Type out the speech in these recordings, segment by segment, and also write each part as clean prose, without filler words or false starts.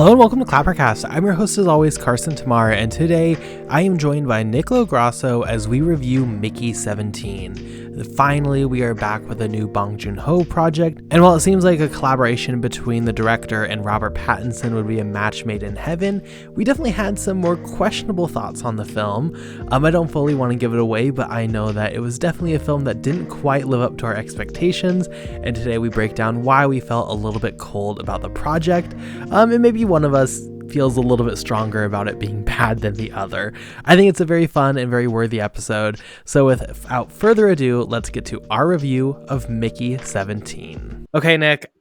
Hello and welcome to ClapperCast. I'm your host as always, Carson Timar, and today I am joined by Nicolò Grasso as we review Mickey 17. Finally, we are back with a new Bong Joon-ho project, and while it seems like a collaboration between the director and Robert Pattinson would be a match made in heaven, we definitely had some more questionable thoughts on the film. I don't fully want to give it away, but I know that it was definitely a film that didn't quite live up to our expectations, and today we break down why we felt a little bit cold about the project, and maybe one of us feels a little bit stronger about it being bad than the other. I think it's a very fun and very worthy episode. So without further ado, let's get to our review of Mickey 17. Okay, Nick,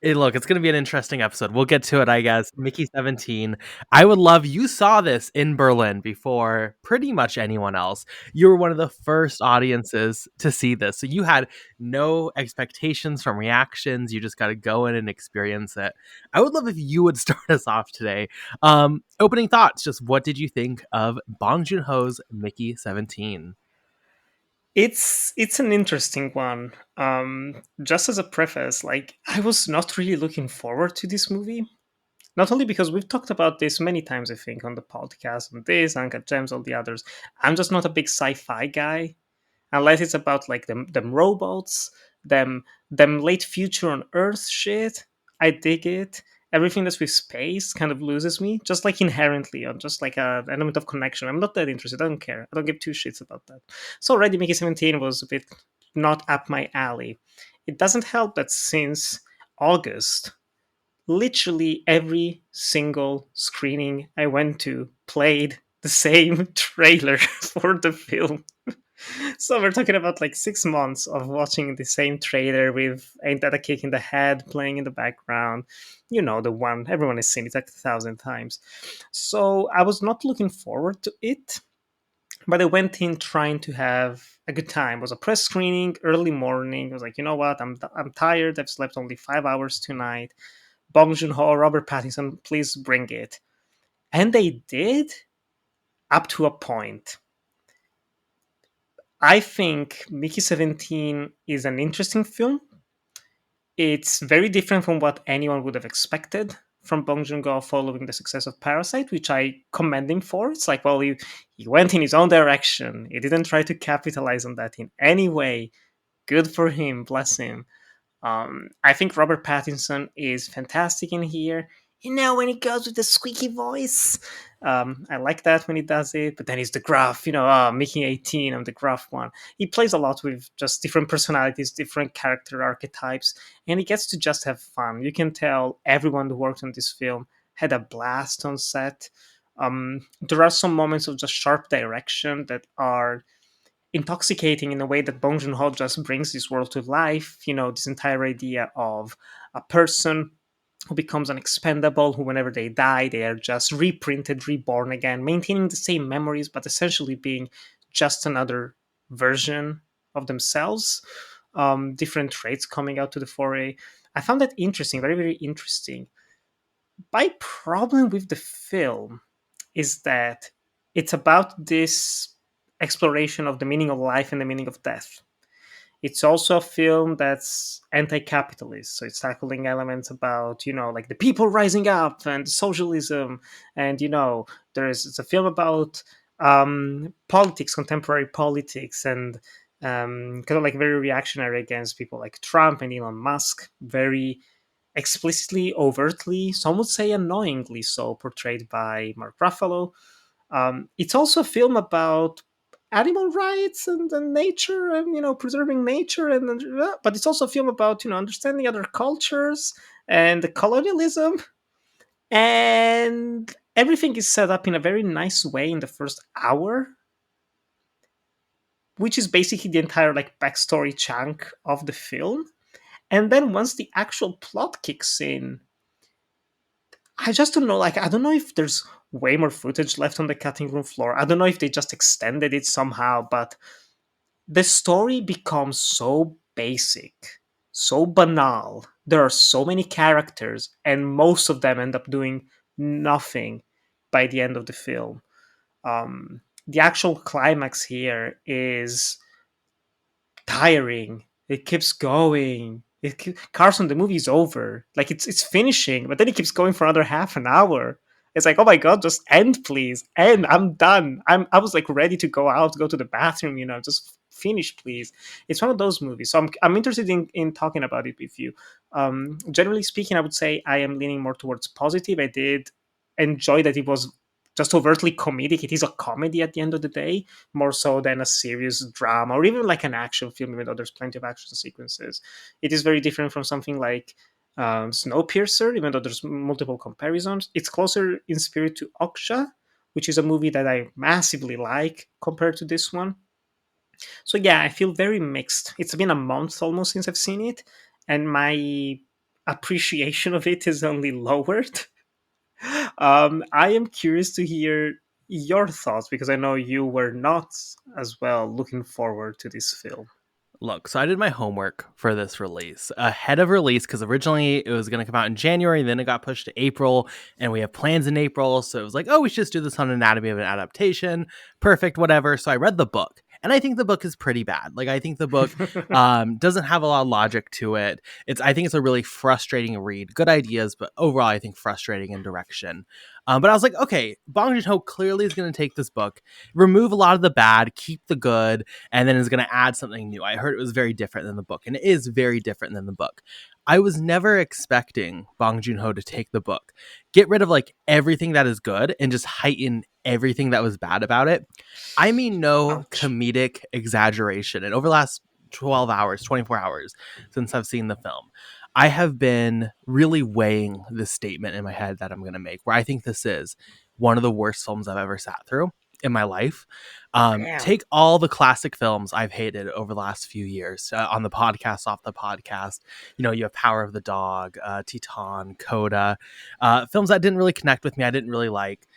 look, it's going to be an interesting episode. We'll get to it, I guess. Mickey 17. I would love, you saw this in Berlin before pretty much anyone else. You were one of the first audiences to see this. So you had no expectations from reactions. You just got to go in and experience it. I would love if you would start us off today. Opening thoughts, just what did you think of Bong Joon-ho's Mickey 17? It's an interesting one. Just as a preface, I was not really looking forward to this movie. Not only because we've talked about this many times, I think, on the podcast, on this, Uncut Gems, all the others. I'm just not a big sci-fi guy, unless it's about like them robots, them late future on Earth shit. I dig it. Everything that's with space kind of loses me, just like inherently, or just like a element of connection. I'm not that interested. I don't care. I don't give two shits about that. So already Mickey 17 was a bit not up my alley. It doesn't help that since August, literally every single screening I went to played the same trailer for the film. So we're talking about like 6 months of watching the same trailer with Ain't That a Kick in the Head playing in the background. You know, the one everyone has seen it like 1,000 times. So I was not looking forward to it, but I went in trying to have a good time. It was a press screening, early morning. I was like, you know what? I'm tired. I've slept only 5 hours tonight. Bong Joon-ho, Robert Pattinson, please bring it. And they did up to a point. I think Mickey 17 is an interesting film. It's very different from what anyone would have expected from Bong Joon-ho following the success of Parasite, which I commend him for. It's like, well, he went in his own direction. He didn't try to capitalize on that in any way. Good for him, bless him. I think Robert Pattinson is fantastic in here. You know, when he goes with the squeaky voice. I like that when he does it, but then he's the gruff, making 18, I'm the gruff one. He plays a lot with just different personalities, different character archetypes, and he gets to just have fun. You can tell everyone who worked on this film had a blast on set. There are some moments of just sharp direction that are intoxicating in a way that Bong Joon-ho just brings this world to life. You know, this entire idea of a person who becomes an expendable, who whenever they die, they are just reprinted, reborn again, maintaining the same memories, but essentially being just another version of themselves. Different traits coming out to the foray. I found that interesting, very, very interesting. My problem with the film is that it's about this exploration of the meaning of life and the meaning of death. It's also a film that's anti-capitalist, so it's tackling elements about, like the people rising up and socialism, and it's a film about politics, contemporary politics, and kind of like very reactionary against people like Trump and Elon Musk, very explicitly, overtly, some would say annoyingly so, portrayed by Mark Ruffalo. It's also a film about animal rights and nature, and preserving nature, but it's also a film about understanding other cultures and colonialism, and everything is set up in a very nice way in the first hour, which is basically the entire like backstory chunk of the film. And then once the actual plot kicks in, I just don't know. Like, I don't know if there's way more footage left on the cutting room floor. I don't know if they just extended it somehow, but the story becomes so basic, so banal. There are so many characters, and most of them end up doing nothing by the end of the film. The actual climax here is tiring. It keeps going Carson, the movie's over. Like it's finishing, but then it keeps going for another half an hour. It's like, oh my god, just end, please. End. I'm done. I was like ready to go out, go to the bathroom. Just finish, please. It's one of those movies. So I'm interested in talking about it with you. Generally speaking, I would say I am leaning more towards positive. I did enjoy that it was just overtly comedic. It is a comedy at the end of the day, more so than a serious drama or even like an action film, even though there's plenty of action sequences. It is very different from something like Snowpiercer, even though there's multiple comparisons. It's closer in spirit to Oksha, which is a movie that I massively like compared to this one. So yeah, I feel very mixed. It's been a month almost since I've seen it, and my appreciation of it is only lowered. I am curious to hear your thoughts because I know you were not as well looking forward to this film. Look, so I did my homework for this release ahead of release because originally it was going to come out in January, then it got pushed to April, and we have plans in April. So it was like, oh, we should just do this on Anatomy of an Adaptation. Perfect, whatever. So I read the book. And I think the book is pretty bad. Like, I think the book doesn't have a lot of logic to it. I think it's a really frustrating read. Good ideas, but overall, I think frustrating in direction. But I was like, okay, Bong Joon-ho clearly is going to take this book, remove a lot of the bad, keep the good, and then is going to add something new. I heard it was very different than the book, and it is very different than the book. I was never expecting Bong Joon-ho to take the book, get rid of like everything that is good, and just heighten everything that was bad about it. I mean, no Ouch. comedic exaggeration. And over the last 12 hours, 24 hours since I've seen the film, I have been really weighing this statement in my head that I'm going to make, where I think this is one of the worst films I've ever sat through in my life. Damn. Take all the classic films I've hated over the last few years on the podcast, off the podcast. You have Power of the Dog, Titan, Coda, films that didn't really connect with me. I didn't really like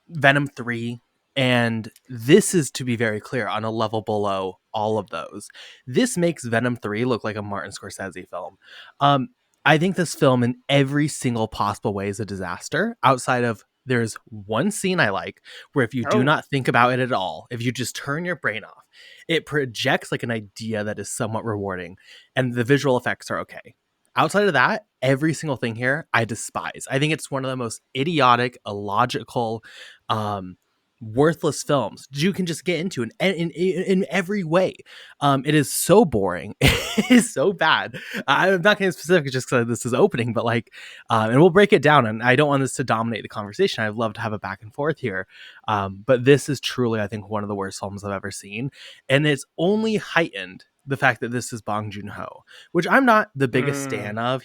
Venom 3. And this is, to be very clear, on a level below all of those. This makes Venom 3 look like a Martin Scorsese film. Um, I think this film, in every single possible way, is a disaster. Outside of there's one scene I like where if you do Oh. not think about it at all, if you just turn your brain off, it projects like an idea that is somewhat rewarding, and the visual effects are okay. Outside of that, every single thing here I despise. I think it's one of the most idiotic, illogical, um, worthless films you can just get into in every way. It is so boring. It is so bad. I'm not getting specific just because this is opening, but like, and we'll break it down. And I don't want this to dominate the conversation. I'd love to have a back and forth here. But this is truly, I think, one of the worst films I've ever seen. And it's only heightened the fact that this is Bong Joon-ho, which I'm not the biggest Mm. stan of.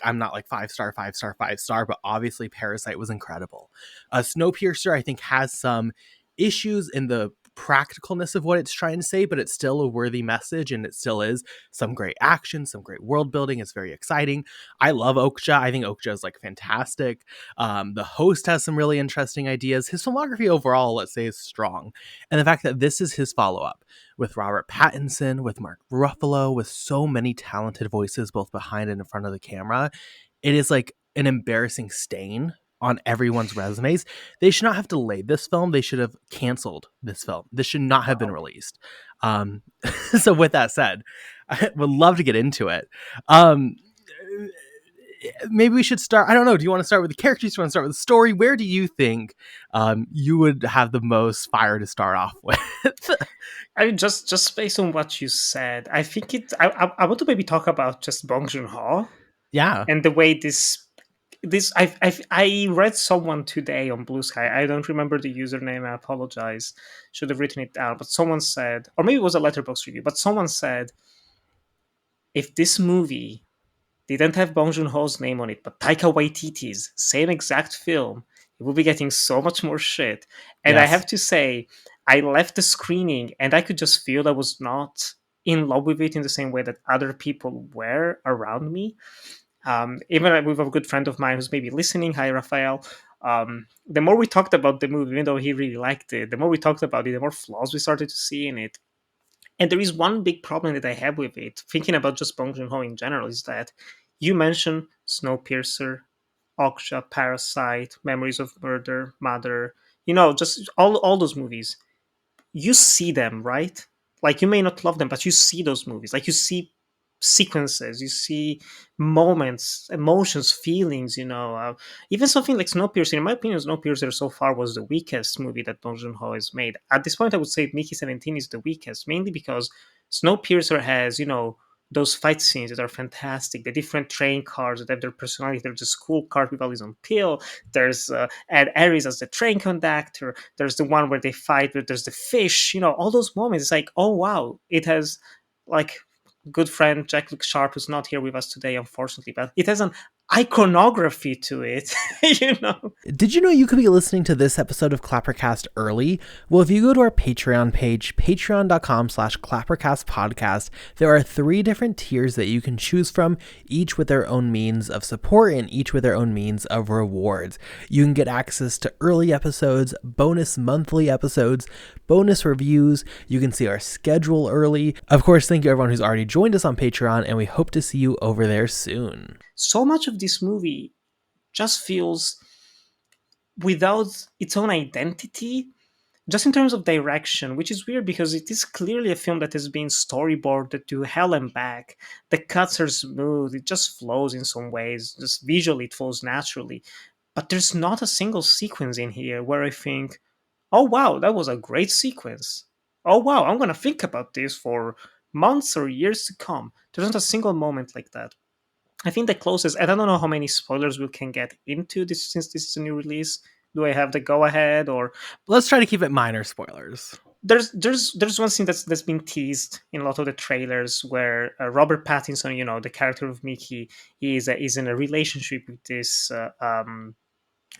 I'm not like 5 star, 5 star, 5 star, but obviously Parasite was incredible. Snowpiercer, I think, has some issues in the practicalness of what it's trying to say, but it's still a worthy message, and it still is some great action, some great world building. It's very exciting. I love Okja. I think Okja is like fantastic. The host has some really interesting ideas. His filmography overall, let's say, is strong. And the fact that this is his follow up with Robert Pattinson, with Mark Ruffalo, with so many talented voices, both behind and in front of the camera, it is like an embarrassing stain on everyone's resumes. They should not have delayed this film. They should have canceled this film. This should not have been Wow. released. Um, so with that said, I would love to get into it. Um, Maybe we should start. I don't know. Do you want to start with the characters? Do you want to start with the story? Where do you think you would have the most fire to start off with? I mean, just based on what you said, I think it. I want to maybe talk about just Bong Joon-ho Yeah. and the way this. I read someone today on Blue Sky. I don't remember the username. I apologize. Should have written it down. But someone said, or maybe it was a letterbox review. But someone said, if this movie didn't have Bong Joon-ho's name on it, but Taika Waititi's same exact film, it would be getting so much more shit. And I Yes. have to say, I left the screening and I could just feel I was not in love with it in the same way that other people were around me. Even with a good friend of mine who's maybe listening, hi Raphael. The more we talked about the movie, even though he really liked it, the more we talked about it, the more flaws we started to see in it. And there is one big problem that I have with it, thinking about just Bong Joon-ho in general, is that you mentioned Snowpiercer, Oksha, Parasite, Memories of Murder, Mother, just all those movies. You see them, right? Like you may not love them, but you see those movies. Like you see sequences, you see moments, emotions, feelings. Even something like Snowpiercer. In my opinion, Snowpiercer so far was the weakest movie that Bong Joon-ho has made. At this point, I would say Mickey 17 is the weakest, mainly because Snowpiercer has those fight scenes that are fantastic. The different train cars that have their personality. There's the school car with Alison Pill. There's Ed Harris as the train conductor. There's the one where they fight, but there's the fish. All those moments. It's like, oh wow, it has like good friend Jack Luke Sharp, who's not here with us today, unfortunately, but it has an iconography to it. you know. Did you know you could be listening to this episode of ClapperCast early? Well, if you go to our Patreon page, patreon.com/ClapperCast podcast, there are 3 different tiers that you can choose from, each with their own means of support and each with their own means of rewards. You can get access to early episodes, bonus monthly episodes, bonus reviews. You can see our schedule early. Of course, thank you everyone who's already joined us on Patreon, and we hope to see you over there soon. So much of this movie just feels without its own identity, just in terms of direction, which is weird because it is clearly a film that has been storyboarded to hell and back. The cuts are smooth, it just flows in some ways, just visually it flows naturally. But there's not a single sequence in here where I think, oh wow, that was a great sequence. Oh wow, I'm gonna think about this for months or years to come. There's not a single moment like that. I think the closest, and I don't know how many spoilers we can get into this since this is a new release. Do I have the go ahead, or Let's try to keep it minor spoilers. there's one scene that's been teased in a lot of the trailers where Robert Pattinson, the character of Mickey, is in a relationship with this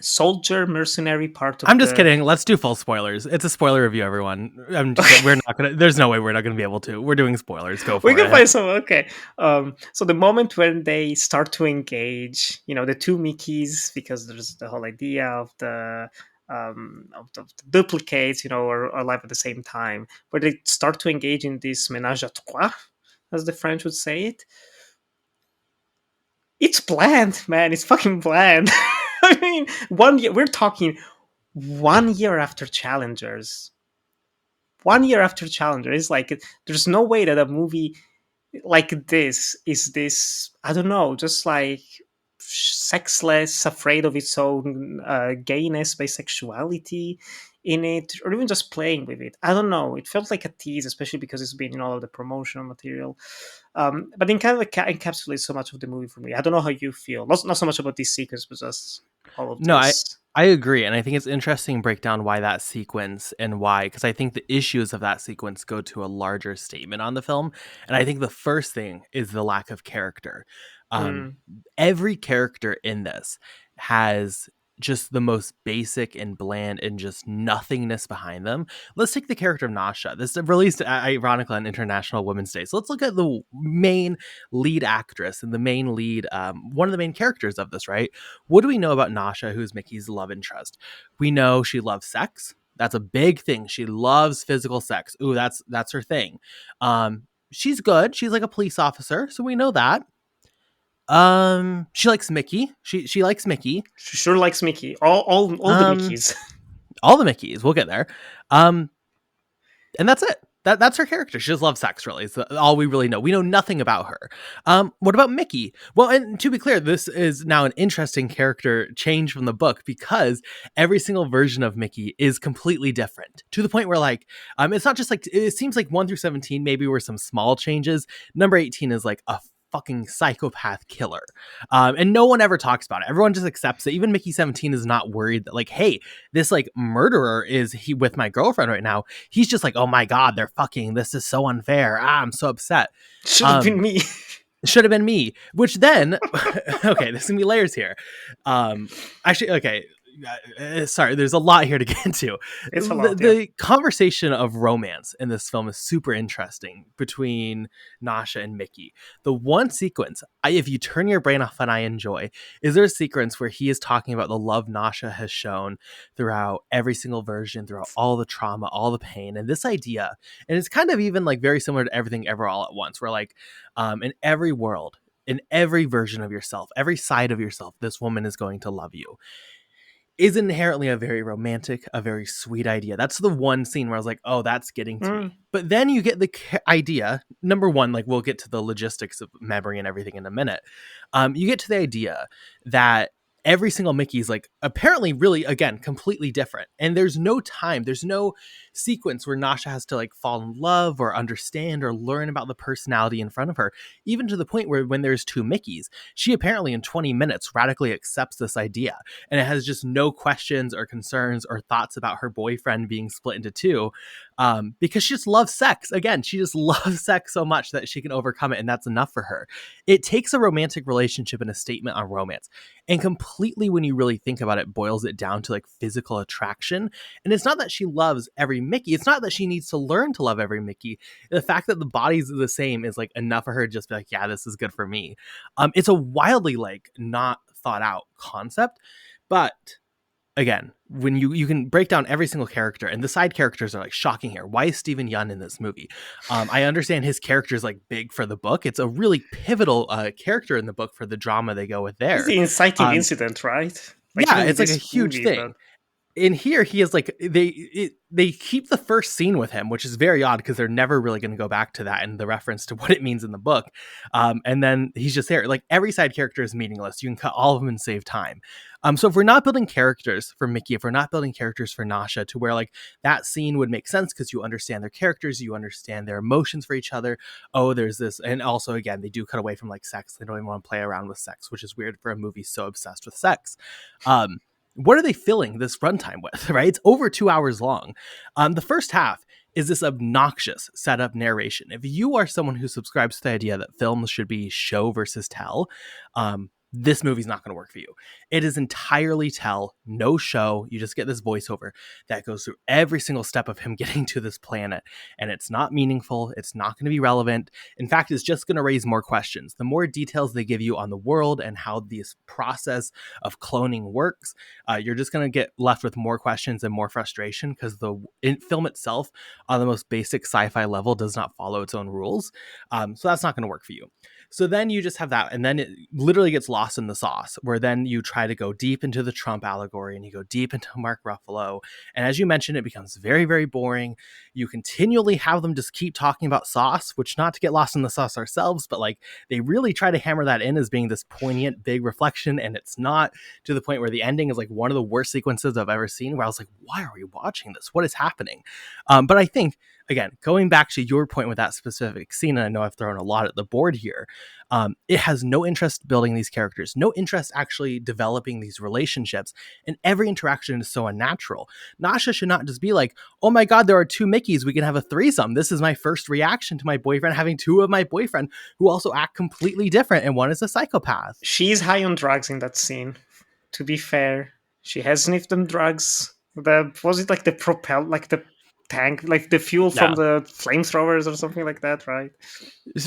soldier mercenary part of I'm just the. kidding. Let's do full spoilers. It's a spoiler review, everyone. We're not gonna. There's no way we're not gonna be able to. We're doing spoilers. Go for We it. can find some. Okay. So the moment when they start to engage, the two Mickeys, because there's the whole idea of the duplicates, are alive at the same time, where they start to engage in this ménage à trois, as the French would say it. It's bland, man. It's fucking bland. I mean, 1 year. We're talking 1 year after Challengers. 1 year after Challengers, it's like there's no way that a movie like this is this, I don't know, just like sexless, afraid of its own gayness, bisexuality in it, or even just playing with it. I don't know, it felt like a tease, especially because it's been in all of the promotional material. But it kind of encapsulates so much of the movie for me. I don't know how you feel, not so much about this sequence, but just all of No, this. I agree, and I think it's interesting to break down why that sequence and why, because I think the issues of that sequence go to a larger statement on the film, and I think the first thing is the lack of character. Um, Mm. every character in this has just the most basic and bland and just nothingness behind them. Let's take the character of Nasha. This is released ironically on International Women's Day. So let's look at the main lead actress and the main lead, one of the main characters of this, right? What do we know about Nasha, who's Mickey's love interest? We know she loves sex. That's a big thing. She loves physical sex. Ooh, that's her thing. She's good. She's like a police officer, so we know that. She likes Mickey. She likes Mickey. She sure likes Mickey. All the Um, Mickeys. all the Mickeys. We'll get there. Um, and that's it. That's her character. She just loves sex, really. It's all we really know. We know nothing about her. What about Mickey? Well, and to be clear, this is now an interesting character change from the book because every single version of Mickey is completely different to the point where, like, it's not just like it seems like 1 through 17 maybe were some small changes. Number 18 is like a fucking psychopath killer, and no one ever talks about it. Everyone just accepts it. Even Mickey 17 is not worried that, like, hey, this like murderer is he with my girlfriend right now. He's just like, oh my god, they're fucking, this is so unfair, I'm so upset. Should have been me. Should have been me. Which then okay, there's gonna be layers here. Actually, okay, sorry, there's a lot here to get into. It's a The, lot, yeah. the conversation of romance in this film is super interesting between Nasha and Mickey. The one sequence, if you turn your brain off and I enjoy, is there a sequence where he is talking about the love Nasha has shown throughout every single version, throughout all the trauma, all the pain, and this idea, and it's kind of even like very similar to Everything Ever All at Once, where like in every world, in every version of yourself, every side of yourself, this woman is going to love you. is inherently a very romantic, a very sweet idea. That's the one scene where I was like, oh, that's getting to Mm. me. But then you get the idea. Number one, like we'll get to the logistics of memory and everything in a minute. You get to the idea that every single Mickey is like apparently really, again, completely different. And there's no time, there's no sequence where Nasha has to like fall in love or understand or learn about the personality in front of her, even to the point where when there's two Mickeys, she apparently in 20 minutes radically accepts this idea and it has just no questions or concerns or thoughts about her boyfriend being split into two, because she just loves sex. Again, she just loves sex so much that she can overcome it, and that's enough for her. It takes a romantic relationship and a statement on romance, and completely, when you really think about it, boils it down to like physical attraction. And it's not that she loves every Mickey. It's not that she needs to learn to love every Mickey. The fact that the bodies are the same is like enough for her to just be like, yeah, this is good for me. It's a wildly like not thought out concept, but again, when you can break down every single character, and the side characters are like shocking here. Why is Steven Yeun in this movie? I understand his character is like big for the book. It's a really pivotal character in the book for the drama they go with It's there. the inciting Um, incident, right? Like yeah, even in it's like a this huge movie, but thing. In here he is like they keep the first scene with him, which is very odd because they're never really going to go back to that and the reference to what it means in the book. And then he's just there. Like every side character is meaningless. You can cut all of them and save time. So if we're not building characters for Mickey, if we're not building characters for Nasha to where like that scene would make sense because you understand their characters, you understand their emotions for each other. Oh, there's this. And also again, they do cut away from like sex. They don't even want to play around with sex, which is weird for a movie so obsessed with sex. What are they filling this runtime with, right? It's over 2 hours long. The first half is this obnoxious setup narration. If you are someone who subscribes to the idea that films should be show versus tell, this movie's not going to work for you. It is entirely tell, no show. You just get this voiceover that goes through every single step of him getting to this planet, and it's not meaningful. It's not going to be relevant. In fact, it's just going to raise more questions. The more details they give you on the world and how this process of cloning works, you're just going to get left with more questions and more frustration because the film itself, on the most basic sci-fi level, does not follow its own rules. So that's not going to work for you. So then you just have that, and then it literally gets lost in the sauce, where then you try to go deep into the Trump allegory and you go deep into Mark Ruffalo. And as you mentioned, it becomes very, very boring. You continually have them just keep talking about sauce, which, not to get lost in the sauce ourselves, but like they really try to hammer that in as being this poignant, big reflection, and it's not, to the point where the ending is like one of the worst sequences I've ever seen, where I was like, why are we watching this? What is happening? But I think, again, going back to your point with that specific scene, and I know I've thrown a lot at the board here, it has no interest building these characters, no interest actually developing these relationships, and every interaction is so unnatural. Nasha should not just be like, oh my God, there are two Mickeys, we can have a threesome. This is my first reaction to my boyfriend having two of my boyfriend who also act completely different, and one is a psychopath. she's high on drugs in that scene. To be fair, she has sniffed them drugs. Was it like the propel, like the tank, like the fuel from Yeah. the flamethrowers or something like that, right?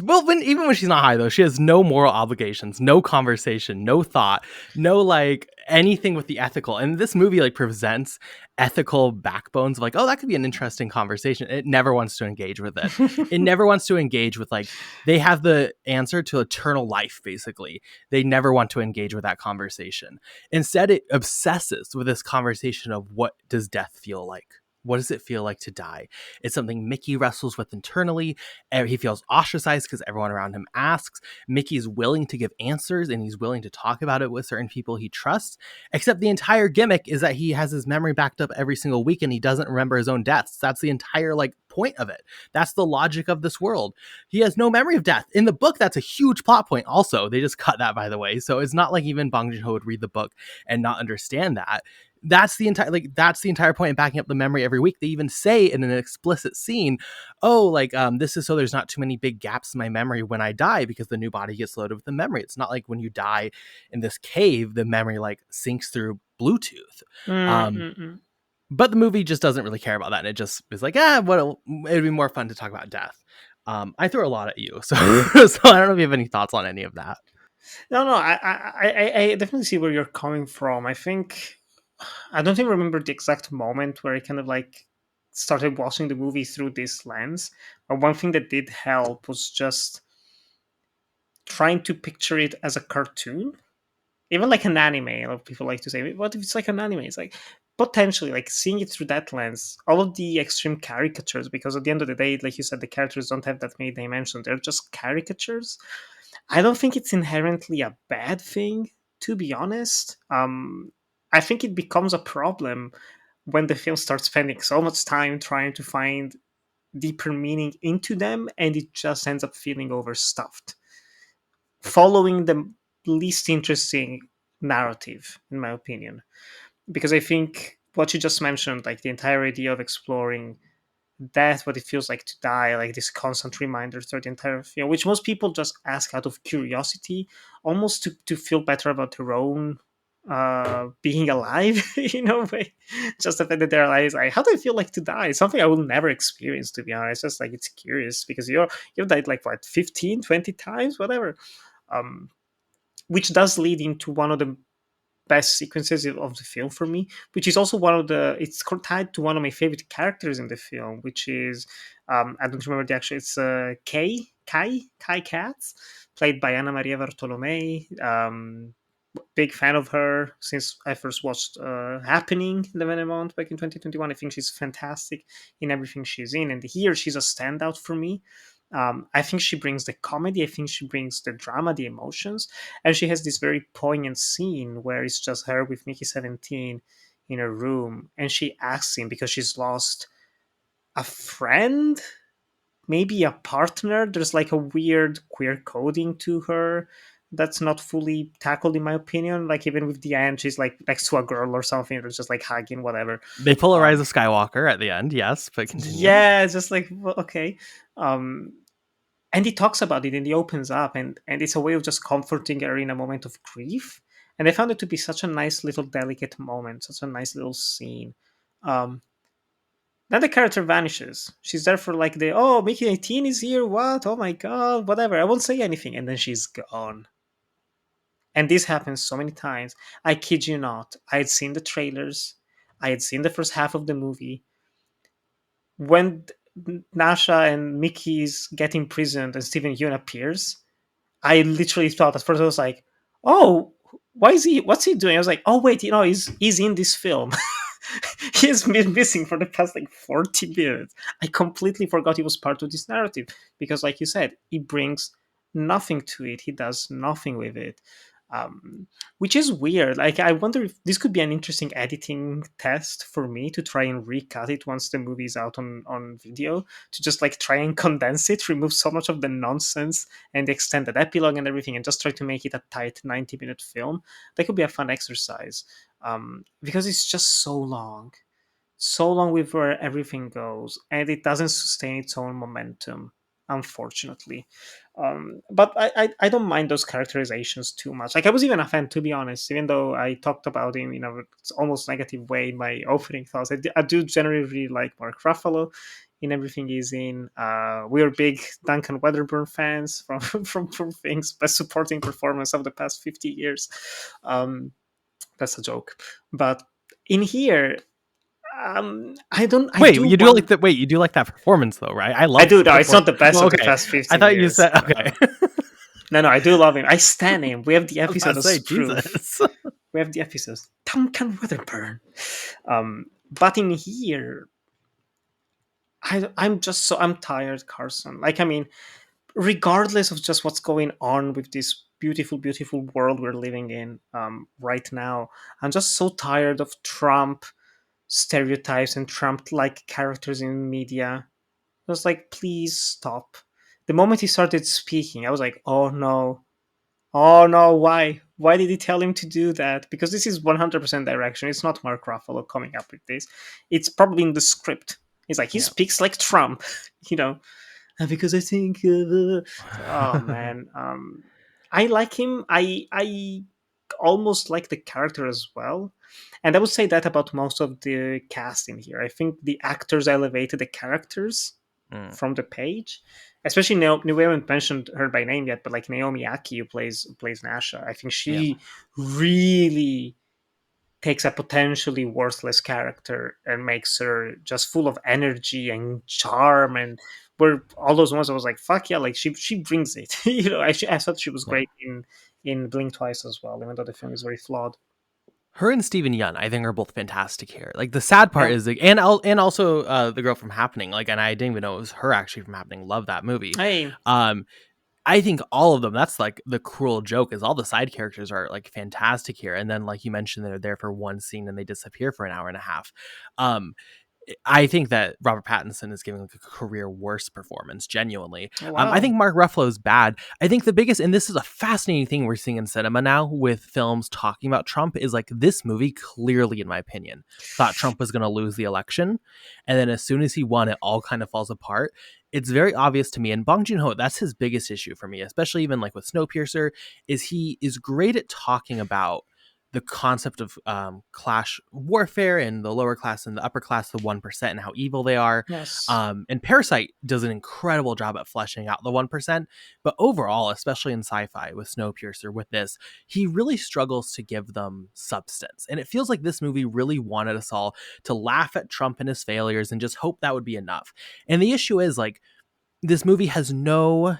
Well, even when she's not high, though, she has no moral obligations, no conversation, no thought, no like anything with the ethical. And this movie like presents ethical backbones of like, oh, that could be an interesting conversation. It never wants to engage with it. It never wants to engage with like, they have the answer to eternal life, basically. They never want to engage with that conversation. Instead, it obsesses with this conversation of what does death feel like? What does it feel like to die? It's something Mickey wrestles with internally. He feels ostracized because everyone around him asks. Mickey's willing to give answers and he's willing to talk about it with certain people he trusts. Except the entire gimmick is that he has his memory backed up every single week and he doesn't remember his own deaths. That's the entire like point of it. That's the logic of this world. He has no memory of death. In the book, that's a huge plot point also. They just cut that, by the way. So it's not like even Bong Joon-ho would read the book and not understand that. That's the entire point in backing up the memory every week. They even say in an explicit scene, oh, like this is so there's not too many big gaps in my memory when I die, because the new body gets loaded with the memory. It's not like when you die in this cave, the memory like sinks through Bluetooth. But the movie just doesn't really care about that, and it just is like, it'd be more fun to talk about death. I threw a lot at you, so so I don't know if you have any thoughts on any of that. No, I definitely see where you're coming from. I don't even remember the exact moment where I kind of like started watching the movie through this lens. But one thing that did help was just trying to picture it as a cartoon. even like an anime. A lot of people like to say, "What if it's like an anime?" It's like potentially like seeing it through that lens. All of the extreme caricatures, because at the end of the day, like you said, the characters don't have that many dimensions. They're just caricatures. I don't think it's inherently a bad thing, to be honest. I think it becomes a problem when the film starts spending so much time trying to find deeper meaning into them, and it just ends up feeling overstuffed, following the least interesting narrative, in my opinion. Because I think what you just mentioned, like the entire idea of exploring death, what it feels like to die, like this constant reminder throughout the entire film, which most people just ask out of curiosity, almost to feel better about their own being alive, in a way. Just the fact that they're alive is like, how do I feel like to die? It's something I will never experience, to be honest. Just like it's curious because you've died like what, 15, 20 times, whatever. Um, which does lead into one of the best sequences of the film for me, which is also one of the it's tied to one of my favorite characters in the film, which is I don't remember the actual. It's Kai Katz, played by Anna Maria Bartolomei. Big fan of her since I first watched Happening, the Venomont back in 2021. I think she's fantastic in everything she's in, and here she's a standout for me. I think she brings the comedy. I think she brings the drama, the emotions, and she has this very poignant scene where it's just her with Mickey 17 in a room, and she asks him because she's lost a friend, maybe a partner. There's like a weird queer coding to her that's not fully tackled, in my opinion. Like even with the end, she's like next to a girl or something, or just like hugging, whatever. They pull a Rise Um, of Skywalker at the end, yes, but continue. yeah, it's just like well, okay. Um, and he talks about it and he opens up, and it's a way of just comforting her in a moment of grief. And I found it to be such a nice little delicate moment, such a nice little scene. Um, then the character vanishes. She's there for like the Mickey 18 is here. What? Oh my god! Whatever. I won't say anything, and then she's gone. And this happens so many times. I kid you not. I had seen the trailers. I had seen the first half of the movie. When Nasha and Mickey's get imprisoned and Steven Yeun appears, I literally thought at first I was like, "Oh, why is he? What's he doing?" I was like, "Oh wait, he's in this film." He has been missing for the past like 40 minutes. I completely forgot he was part of this narrative because, like you said, he brings nothing to it. He does nothing with it, um, which is weird. Like, I wonder if this could be an interesting editing test for me to try and recut it once the movie is out on video, to just like try and condense it, remove so much of the nonsense and the extended epilogue and everything, and just try to make it a tight 90-minute film. That could be a fun exercise, because it's just so long with where everything goes, and it doesn't sustain its own momentum, unfortunately. But I don't mind those characterizations too much. Like I was even a fan, to be honest, even though I talked about him in a almost negative way in my opening thoughts. I do generally really like Mark Ruffalo in everything he's in. We are big Duncan Wedderburn fans from from things best supporting performance of the past 50 years. Um, that's a joke, but in here, I don't. I Wait, do want. you do like that performance though, right? I I love do. No, it's perform. not the best Well, of the okay, past I 15 thought you years. said okay. No, no, I do love him. I stand him. We have the I was about episode to as say proof. Jesus. We have the episodes. Duncan Weatherburn. But in here, I'm just so I'm tired, Carson. Like I mean, regardless of just what's going on with this beautiful, beautiful world we're living in right now, I'm just so tired of Trump stereotypes and Trump-like characters in media. I was like, please stop. The moment he started speaking, I was like, oh no, why? Why did he tell him to do that? Because this is 100% direction. It's not Mark Ruffalo coming up with this. It's probably in the script. It's like he Yeah. speaks like Trump, you know. Because I think, oh man, I like him. I almost like the character as well, and I would say that about most of the cast in here. I think the actors elevated the characters Mm, from the page, especially we haven't mentioned her by name yet, but like Naomi Aki, who plays Nasha, I think yeah. she really takes a potentially worthless character and makes her just full of energy and charm and were all those ones I was like, fuck yeah, like she brings it. I thought she was Yeah. great in Blink Twice as well, even though the film is very flawed. Her and Steven Yeun, I think, are both fantastic here. Like the sad part Yeah. is, like, and also the girl from Happening. Like, and I didn't even know it was her actually from Happening. Love that movie. Hey. Um, I think all of them. That's like the cruel joke is all the side characters are like fantastic here, and then like you mentioned, they're there for one scene and they disappear for an hour and a half. Um, I think that Robert Pattinson is giving like a career worst performance, genuinely. Oh, I wow. think Mark Ruffalo is bad. I think the biggest, and this is a fascinating thing we're seeing in cinema now with films talking about Trump, is like this movie clearly, in my opinion, thought Trump was going to lose the election. And then as soon as he won, it all kind of falls apart. It's very obvious to me. And Bong Joon-ho, that's his biggest issue for me, especially even like with Snowpiercer, is he is great at talking about the concept of clash warfare and the lower class and the upper class, the 1%, and how evil they are. Yes. And Parasite does an incredible job at fleshing out the 1%. But overall, especially in sci-fi with Snowpiercer, with this, he really struggles to give them substance. And it feels like this movie really wanted us all to laugh at Trump and his failures and just hope that would be enough. And the issue is, like, this movie has no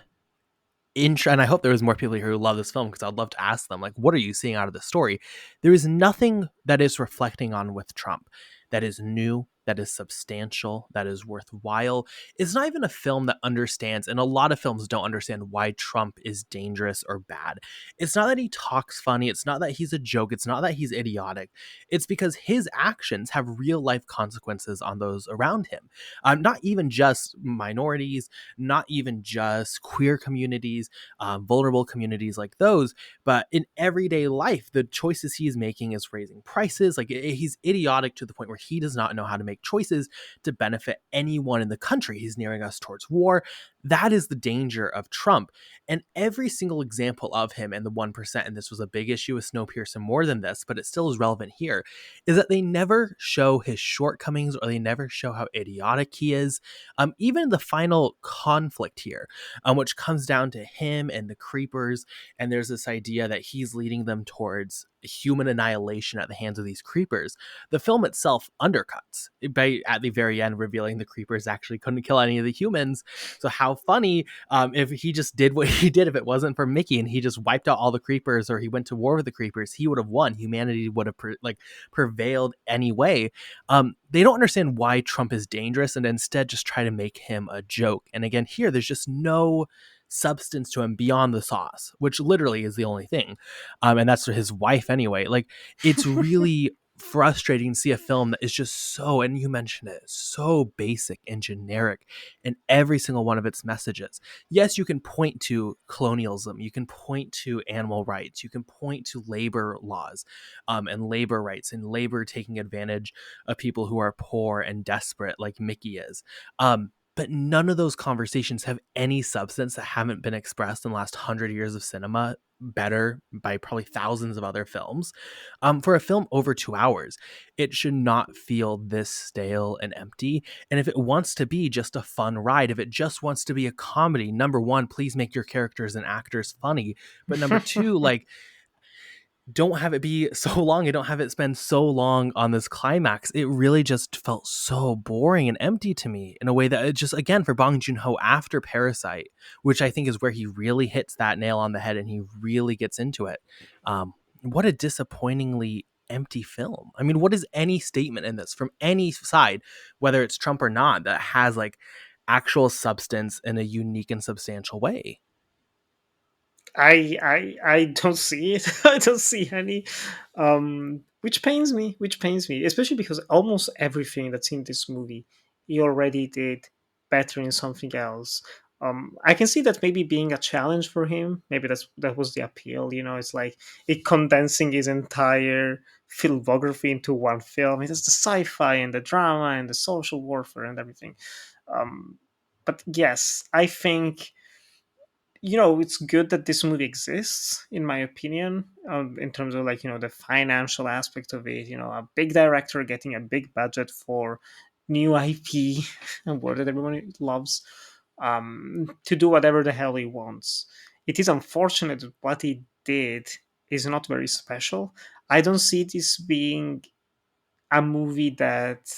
and I hope there was more people here who love this film, because I'd love to ask them, like, what are you seeing out of the story? There is nothing that is reflecting on with Trump that is new, that is substantial, that is worthwhile. It's not even a film that understands, and a lot of films don't understand why Trump is dangerous or bad. It's not that he talks funny. It's not that he's a joke. It's not that he's idiotic. It's because his actions have real life consequences on those around him. Not even just minorities, not even just queer communities, vulnerable communities like those, but in everyday life, the choices he's making is raising prices. Like, he's idiotic to the point where he does not know how to make choices to benefit anyone in the country. He's nearing us towards war. That is the danger of Trump. And every single example of him and the 1%, and this was a big issue with Snowpiercer more than this, but it still is relevant here, is that they never show his shortcomings or they never show how idiotic he is. Even the final conflict here, which comes down to him and the creepers, and there's this idea that he's leading them towards human annihilation at the hands of these creepers. The film itself undercuts by at the very end revealing the creepers actually couldn't kill any of the humans. So how funny, if he just did what he did, if it wasn't for Mickey and he just wiped out all the creepers, or he went to war with the creepers, he would have won. Humanity would have prevailed anyway. They don't understand why Trump is dangerous and instead just try to make him a joke. And again, here, there's just no substance to him beyond the sauce, which literally is the only thing. And that's his wife anyway. Like, it's really frustrating to see a film that is just so, and you mentioned it, so basic and generic in every single one of its messages. Yes, you can point to colonialism, you can point to animal rights, you can point to labor laws, and labor rights, and labor taking advantage of people who are poor and desperate, like Mickey is. But none of those conversations have any substance that haven't been expressed in the last 100 years of cinema better by probably thousands of other films. For a film over 2 hours, it should not feel this stale and empty. And if it wants to be just a fun ride, if it just wants to be a comedy, number one, please make your characters and actors funny. But number two, like, don't have it be so long. I don't have it spend so long on this climax. It really just felt so boring and empty to me in a way that it just, again, for Bong Joon-ho after Parasite, which I think is where he really hits that nail on the head and he really gets into it. What a disappointingly empty film. I mean, what is any statement in this from any side, whether it's Trump or not, that has like actual substance in a unique and substantial way? I don't see it. I don't see any, which pains me, especially because almost everything that's in this movie he already did better in something else. I can see that maybe being a challenge for him. Maybe that was the appeal. It's like it condensing his entire filmography into one film. It has the sci-fi and the drama and the social warfare and everything. Um, but yes, I think it's good that this movie exists, in my opinion, in terms of, like, the financial aspect of it. A big director getting a big budget for new IP, a word that everyone loves, to do whatever the hell he wants. It is unfortunate that what he did is not very special. I don't see this being a movie that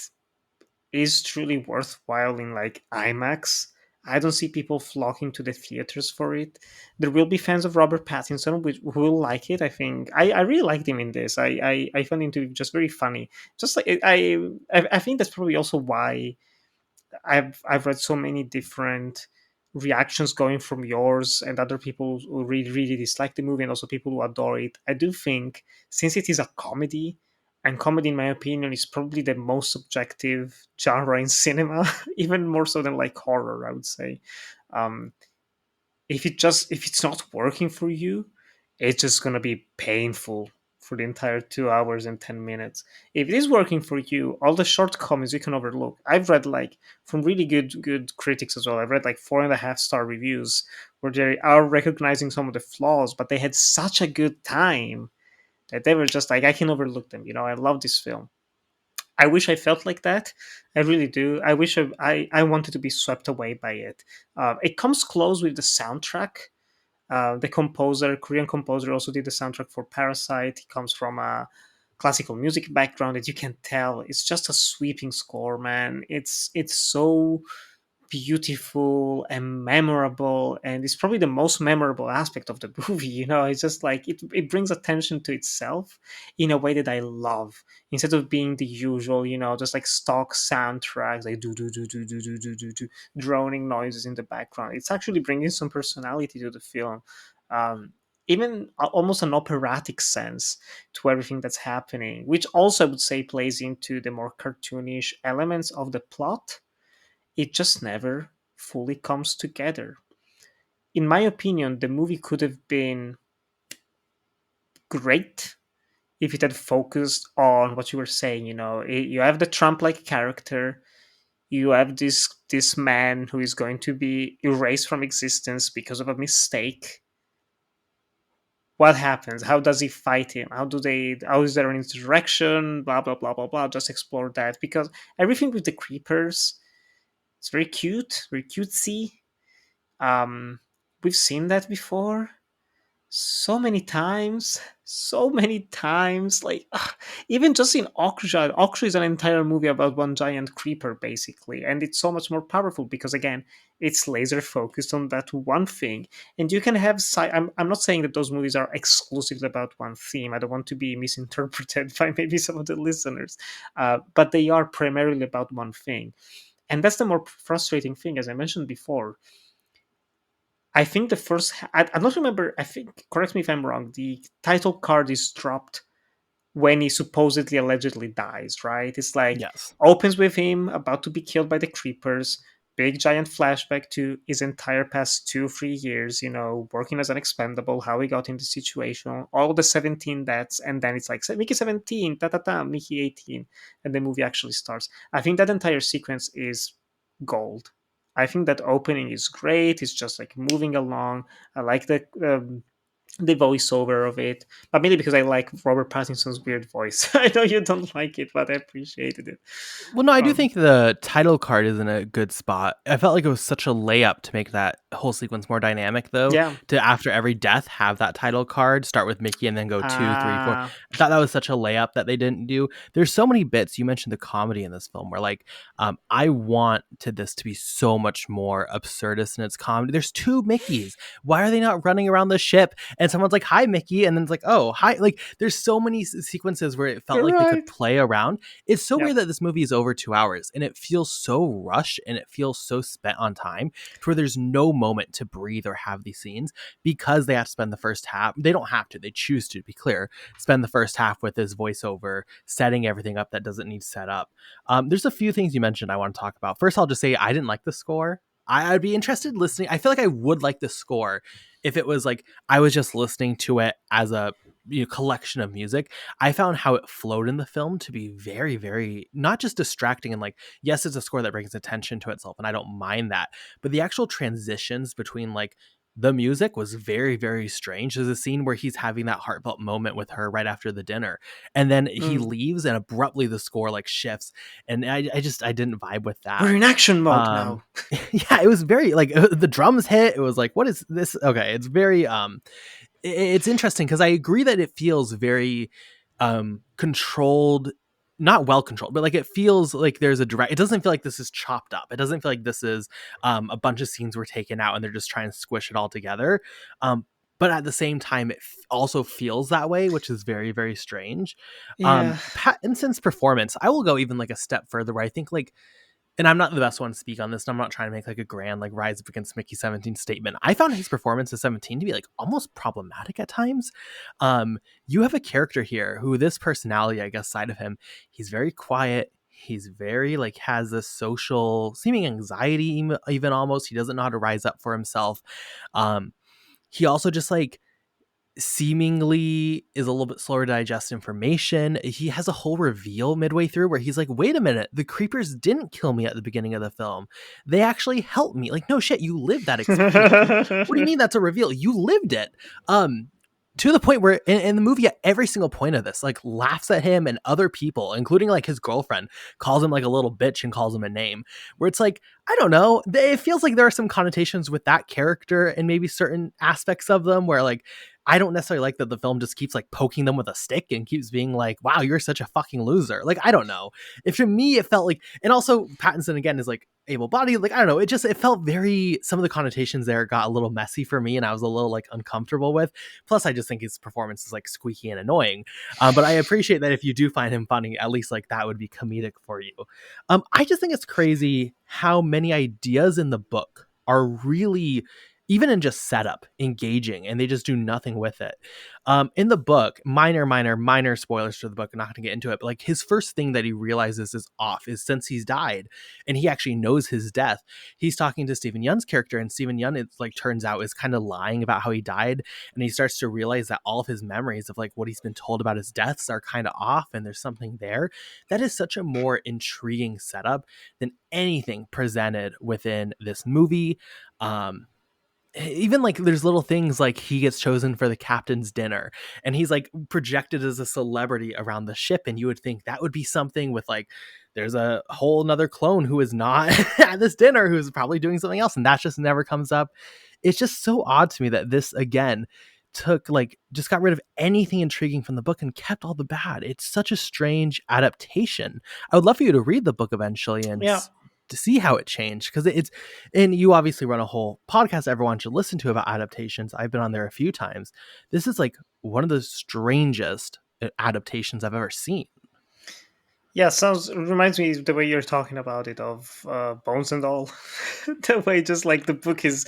is truly worthwhile in, like, IMAX. I don't see people flocking to the theaters for it. There will be fans of Robert Pattinson who will like it. I think I really liked him in this. I found him to be just very funny. Just like I think that's probably also why I've read so many different reactions going from yours and other people who really dislike the movie, and also people who adore it. I do think, since it is a comedy, and comedy in my opinion is probably the most subjective genre in cinema, even more so than like horror, I would say. um, if it's not working for you, it's just gonna be painful for the entire 2 hours and 10 minutes. If it is working for you, all the shortcomings you can overlook. I've read like from really good critics as well. I've read like 4.5 star reviews where they are recognizing some of the flaws, but they had such a good time that they were just like, I can overlook them. I love this film. I wish I felt like that. I really do. I wish I wanted to be swept away by it. It comes close with the soundtrack. The composer, Korean composer, also did the soundtrack for Parasite. He comes from a classical music background, that you can tell. It's just a sweeping score, man. It's so beautiful and memorable, and it's probably the most memorable aspect of the movie. It's just like it brings attention to itself in a way that I love, instead of being the usual, just like stock soundtracks, like do droning noises in the background. It's actually bringing some personality to the film. Even almost an operatic sense to everything that's happening, which also I would say plays into the more cartoonish elements of the plot. It just never fully comes together. In my opinion, the movie could have been great if it had focused on what you were saying. You have the Trump-like character, you have this man who is going to be erased from existence because of a mistake. What happens? How does he fight him? How is there an interaction? Blah blah blah blah blah. Just explore that, because everything with the creepers, it's very cute, very cutesy. Um, we've seen that before so many times. Like, even just in Okja is an entire movie about one giant creeper, basically, and it's so much more powerful because, again, it's laser focused on that one thing. And you can have I'm not saying that those movies are exclusively about one theme. I don't want to be misinterpreted by maybe some of the listeners, but they are primarily about one thing. And that's the more frustrating thing, as I mentioned before. I think the first, I don't remember, I think, correct me if I'm wrong, the title card is dropped when he supposedly allegedly dies, right? It's like, Yes. opens with him about to be killed by the creepers, big giant flashback to his entire past 2 3 years, working as an expendable, how he got in the situation, all the 17 deaths, and then it's like, Mickey 17, ta ta ta, Mickey 18, and the movie actually starts. I think that entire sequence is gold. I think that opening is great. It's just like moving along. I like the voiceover of it, but mainly because I like Robert Pattinson's weird voice. I know you don't like it, but I appreciated it. Well, no, I do Um, think the title card is in a good spot. I felt like it was such a layup to make that whole sequence more dynamic, though. yeah. To after every death have that title card, start with Mickey and then go 2, 3, 4. Ah, I thought that was such a layup that they didn't do. There's so many bits. You mentioned the comedy in this film, where like I wanted this to be so much more absurdist in its comedy. There's two Mickeys. Why are they not running around the ship? And someone's like, "Hi, Mickey," and then it's like, "Oh, hi." Like, there's so many sequences where it felt you're like they could right. play around. It's so Yeah. weird that this movie is over 2 hours and it feels so rushed and it feels so spent on time to where there's no moment to breathe or have these scenes, because they have to spend the first half. They don't have to, they choose to be clear, spend the first half with this voiceover, setting everything up that doesn't need set up. There's a few things you mentioned I want to talk about. First, I'll just say I didn't like the score. I'd be interested listening. I feel like I would like the score if it was like I was just listening to it as a collection of music. I found how it flowed in the film to be very, very not just distracting, and like, yes, it's a score that brings attention to itself, and I don't mind that, but the actual transitions between like the music was very, very strange. There's a scene where he's having that heartfelt moment with her right after the dinner, and then he Mm. leaves, and abruptly the score like shifts, and I didn't vibe with that. We're in action mode now. Yeah, it was very like the drums hit. It was like, what is this? Okay, it's very it's interesting because I agree that it feels very controlled not well controlled, but like it feels like there's a direct. It doesn't feel like this is chopped up. It doesn't feel like this is a bunch of scenes were taken out and they're just trying to squish it all together. But at the same time, it also feels that way, which is very, very strange. Yeah. Pattinson's performance, I will go even like a step further, where I think like, and I'm not the best one to speak on this, and I'm not trying to make like a grand like rise up against Mickey 17 statement. I found his performance as 17 to be like almost problematic at times. You have a character here who this personality, I guess, side of him, he's very quiet. He's very like has this social seeming anxiety, even almost. He doesn't know how to rise up for himself. He also just like seemingly is a little bit slower to digest information. He has a whole reveal midway through where he's like, wait a minute, the creepers didn't kill me at the beginning of the film. They actually helped me. Like, no shit, you lived that experience. What do you mean that's a reveal? You lived it. To the point where in the movie, at every single point of this, like laughs at him and other people, including like his girlfriend, calls him like a little bitch and calls him a name, where it's like, I don't know. It feels like there are some connotations with that character and maybe certain aspects of them where like, I don't necessarily like that the film just keeps like poking them with a stick and keeps being like, wow, you're such a fucking loser. Like, I don't know. If to me, it felt like, and also Pattinson again is like able bodied. Like, I don't know. It felt very, some of the connotations there got a little messy for me and I was a little like uncomfortable with. Plus, I just think his performance is like squeaky and annoying. But I appreciate that if you do find him funny, at least like that would be comedic for you. I just think it's crazy how many ideas in the book are really, even in just setup, engaging, and they just do nothing with it. In the book, minor spoilers for the book, I'm not going to get into it, but like his first thing that he realizes is off is since he's died and he actually knows his death, he's talking to Stephen Yeun's character, and Stephen Yeun, it like turns out, is kind of lying about how he died, and he starts to realize that all of his memories of like what he's been told about his deaths are kind of off, and there's something there. That is such a more intriguing setup than anything presented within this movie. Even like there's little things like he gets chosen for the captain's dinner and he's like projected as a celebrity around the ship, and you would think that would be something with like there's a whole nother clone who is not at this dinner who's probably doing something else, and that just never comes up. It's just so odd to me that this again took like just got rid of anything intriguing from the book and kept all the bad. It's such a strange adaptation. I would love for you to read the book eventually and Yeah. to see how it changed, because it's, and you obviously run a whole podcast everyone should listen to about adaptations. I've been on there a few times. This is like one of the strangest adaptations I've ever seen. Yeah, sounds reminds me the way you're talking about it of Bones and all. The way just like the book is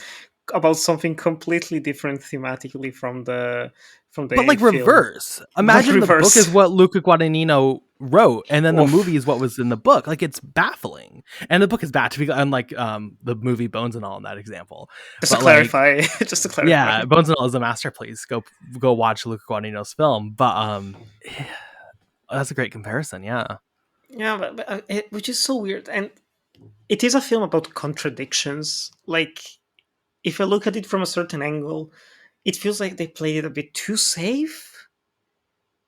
about something completely different thematically from But the like film. reverse, Like imagine the book is reverse. what Luca Guadagnino wrote and then the Oof. movie is what was in the book. Like it's baffling, and the book is bad to be unlike the movie Bones and All in that example. Just to But like, clarify, just to clarify. yeah, Bones and All is a masterpiece. Go watch Luca Guadagnino's film. But that's a great comparison. Yeah. Yeah, which is so weird, and it is a film about contradictions. Like, if I look at it from a certain angle, it feels like they played it a bit too safe.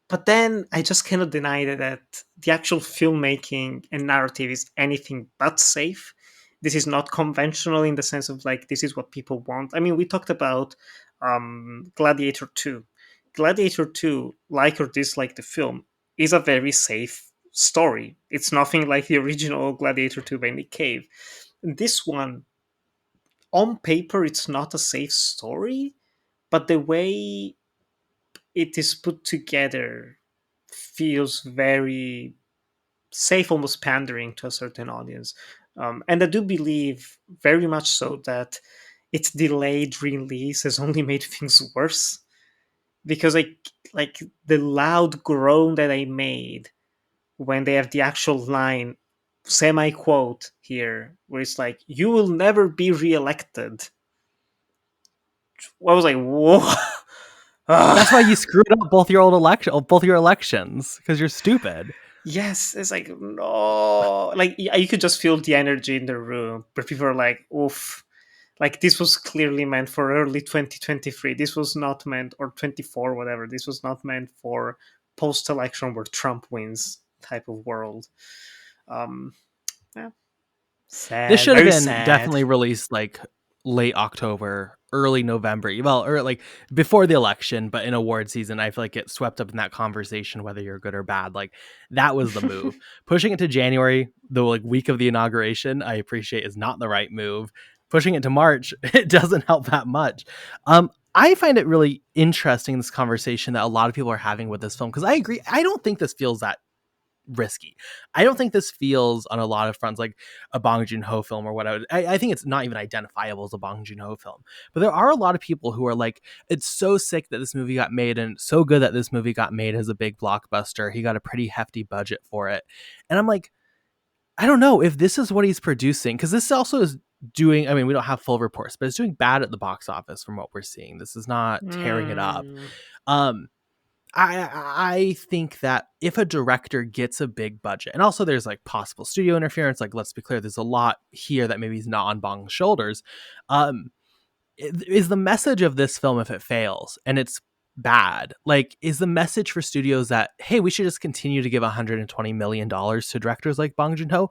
But then I just cannot deny that the actual filmmaking and narrative is anything but safe. This is not conventional in the sense of like this is what people want. I mean, we talked about Gladiator 2. Gladiator 2, like or dislike the film, is a very safe story. It's nothing like the original Gladiator 2 by Nick Cave. This one, on paper, it's not a safe story, but the way it is put together feels very safe, almost pandering to a certain audience. And I do believe very much so that its delayed release has only made things worse, because like the loud groan that I made when they have the actual line, semi quote here, where it's like, "You will never be reelected." I was like, "Whoa!" That's why you screwed up both your elections, because you're stupid. Yes, it's like no, like you could just feel the energy in the room where people are like, "Oof." Like this was clearly meant for early 2023. This was not meant, or 24, whatever. This was not meant for post-election where Trump wins type of world. Um, yeah, This sad, should have very been sad. definitely released like late October, early November, well, or like before the election, but in award season, I feel like it swept up in that conversation, whether you're good or bad. Like that was the move. Pushing it to January, the like week of the inauguration, I appreciate is not the right move. Pushing it to March, it doesn't help that much. I find it really interesting, this conversation that a lot of people are having with this film, because I agree. I don't think this feels that risky. I don't think this feels on a lot of fronts like a Bong Joon-ho film or whatever. I think it's not even identifiable as a Bong Joon-ho film. But there are a lot of people who are like, it's so sick that this movie got made and so good that this movie got made as a big blockbuster. He got a pretty hefty budget for it. And I'm like, I don't know if this is what he's producing, because this also is doing, I mean, we don't have full reports, but it's doing bad at the box office from what we're seeing. This is not tearing it up. Mm. Um, I think that if a director gets a big budget, and also there's like possible studio interference, like let's be clear, there's a lot here that maybe is not on Bong's shoulders. Is the message of this film, if it fails and it's bad, like is the message for studios that, hey, we should just continue to give $120 million to directors like Bong Joon-ho?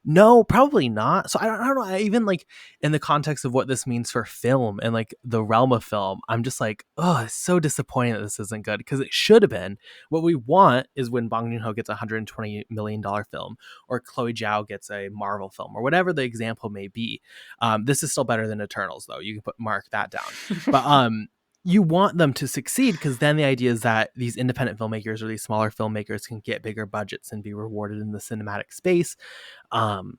No, probably not. So I don't know. I even like in the context of what this means for film and like the realm of film, I'm just like, oh, it's so disappointing that this isn't good, because it should have been. What we want is when Bong Joon-ho gets a $120 million film, or Chloe Zhao gets a Marvel film, or whatever the example may be. This is still better than Eternals, though. You can mark that down. But you want them to succeed, because then the idea is that these independent filmmakers or these smaller filmmakers can get bigger budgets and be rewarded in the cinematic space. um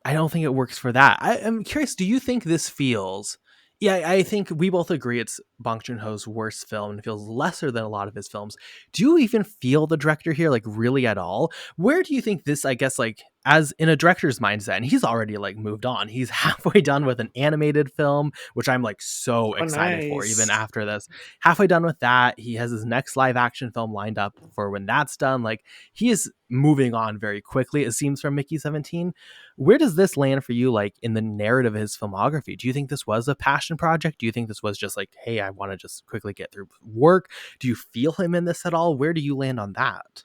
I don't think it works for that. I'm curious, do you think this feels, yeah, I think we both agree it's Bong Joon-ho's worst film and feels lesser than a lot of his films. Do you even feel the director here, like really at all? Where do you think this, I guess, like as in a director's mindset, and he's already like moved on. He's halfway done with an animated film, which I'm like so Oh, excited for even nice. after this. Halfway done with that. He has his next live action film lined up for when that's done. Like he is moving on very quickly, it seems, from Mickey 17. Where does this land for you, like in the narrative of his filmography? Do you think this was a passion project? Do you think this was just like, hey, I want to just quickly get through work? Do you feel him in this at all? Where do you land on that?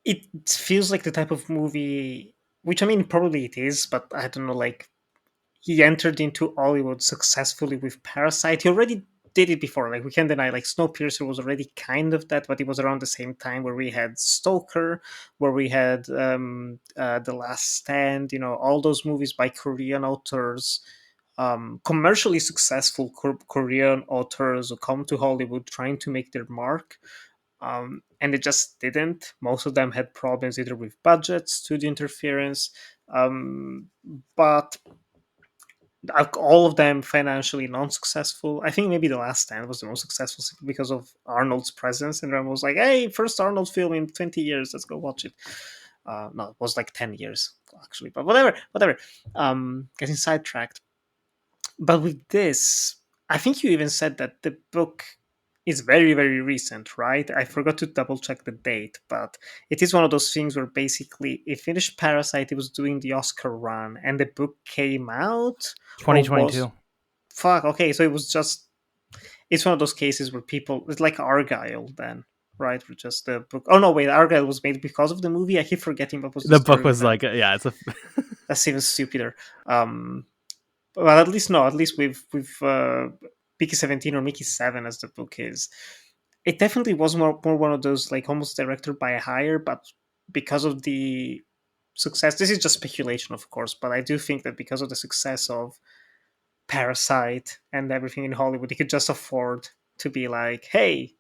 It feels like the type of movie, which I mean, probably it is, but I don't know, like, he entered into Hollywood successfully with Parasite. He already did it before. Like, we can't deny, like, Snowpiercer was already kind of that, but it was around the same time where we had Stoker, where we had The Last Stand, all those movies by Korean authors, commercially successful Korean authors who come to Hollywood trying to make their mark. And it just didn't. Most of them had problems either with budget, studio interference, but all of them financially non-successful. I think maybe The Last Stand was the most successful because of Arnold's presence, and everyone was like, "Hey, first Arnold film in 20 years. Let's go watch it." No, it was like 10 years actually, but whatever. Getting sidetracked. But with this, I think you even said that the book is very, very recent, right? I forgot to double check the date, but it is one of those things where basically it finished Parasite, it was doing the Oscar run, and the book came out, or was 2022. fuck, okay, so it was just, it's one of those cases where people, it's like Argyle then, right? Where just the book, oh no, wait, Argyle was made because of the movie. I keep forgetting what was the The book story with was that. like, yeah, it's a That's even stupider. Um, well, at least no, at least with Mickey 17 or Mickey 7 as the book is, it definitely was more one of those like almost director by hire, but because of the success, this is just speculation, of course, but I do think that because of the success of Parasite and everything in Hollywood, he could just afford to be like, hey,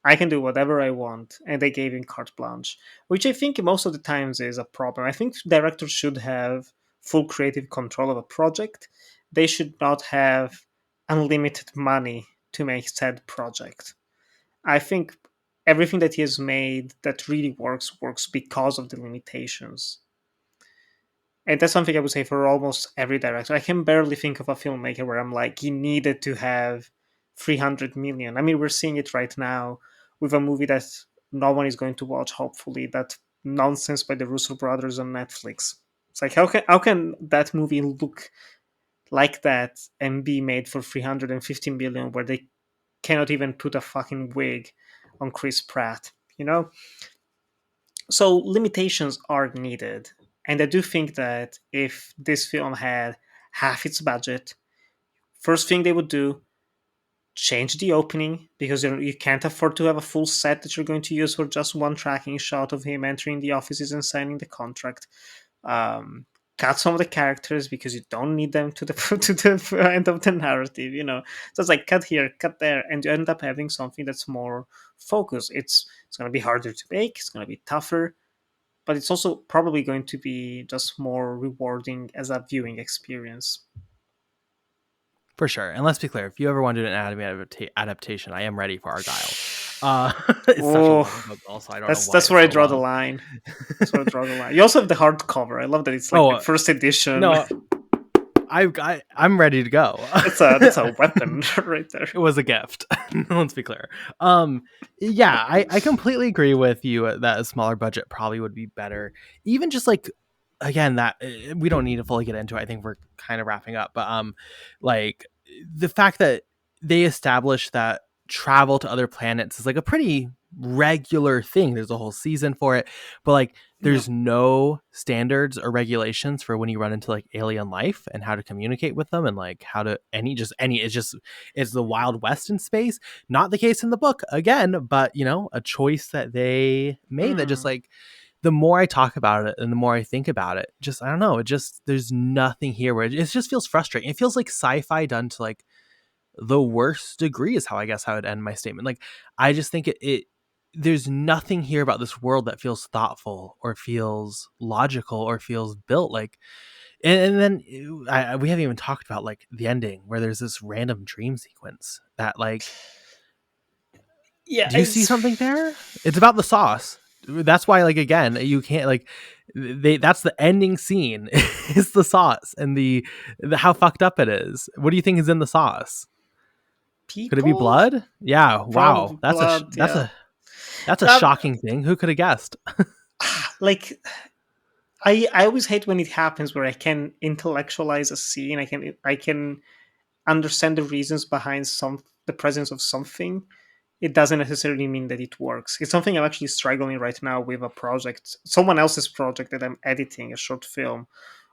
I can do whatever I want. And they gave him carte blanche, which I think most of the times is a problem. I think directors should have full creative control of a project. They should not have unlimited money to make said project. I think everything that he has made that really works because of the limitations. And that's something I would say for almost every director. I can barely think of a filmmaker where I'm like, he needed to have 300 million. I mean, we're seeing it right now with a movie that no one is going to watch, hopefully, that nonsense by the Russo brothers on Netflix. It's like, how can that movie look like that and be made for 350 million where they cannot even put a fucking wig on Chris Pratt, you know? So limitations are needed. And I do think that if this film had half its budget, First thing they would do, change the opening, because you can't afford to have a full set that you're going to use for just one tracking shot of him entering the offices and signing the contract. um, Cut some of the characters because you don't need them to the to the end of the narrative. So it's like cut here, cut there, and you end up having something that's more focused. It's going to be harder to make. It's going to be tougher, but it's also probably going to be just more rewarding as a viewing experience. For sure. And let's be clear, if you ever wanted an anime adaptation, I am ready for Argyle. It's such a long Oh, book also. I don't know that's why that's it's where I so draw the long. line. That's where I draw the line. You also have the hardcover. I love that it's like the Oh, first edition. no, I'm ready to go. That's a weapon right there. It was a gift. Let's be clear. Yeah, I completely agree with you that a smaller budget probably would be better. Even just like, again, that we don't need to fully get into it. I think we're kind of wrapping up, but like the fact that they established that travel to other planets is like a pretty regular thing. There's a whole season for it, but like Yeah. there's no standards or regulations for when you run into like alien life and how to communicate with them and like how to it's the Wild West in space. Not the case in the book again, but a choice that they made that just Hmm. like the more I talk about it and the more I think about it, just I don't know, it just there's nothing here where it just feels frustrating. It feels like sci-fi done to like the worst degree is how I guess I would end my statement. Like I just think it there's nothing here about this world that feels thoughtful or feels logical or feels built like and then we haven't even talked about like the ending where there's this random dream sequence that like Yeah, do you see something there? It's about the sauce. That's why like again you can't like that's the ending scene is the sauce and the how fucked up it is. What do you think is in the sauce? Could it be people, blood? Yeah. probably Wow. blood. Yeah. That's a Um, shocking thing. Who could have guessed? like I always hate when it happens where I can intellectualize a scene. I can understand the reasons behind the presence of something. It doesn't necessarily mean that it works. It's something I'm actually struggling right now with a project, someone else's project that I'm editing, a short film,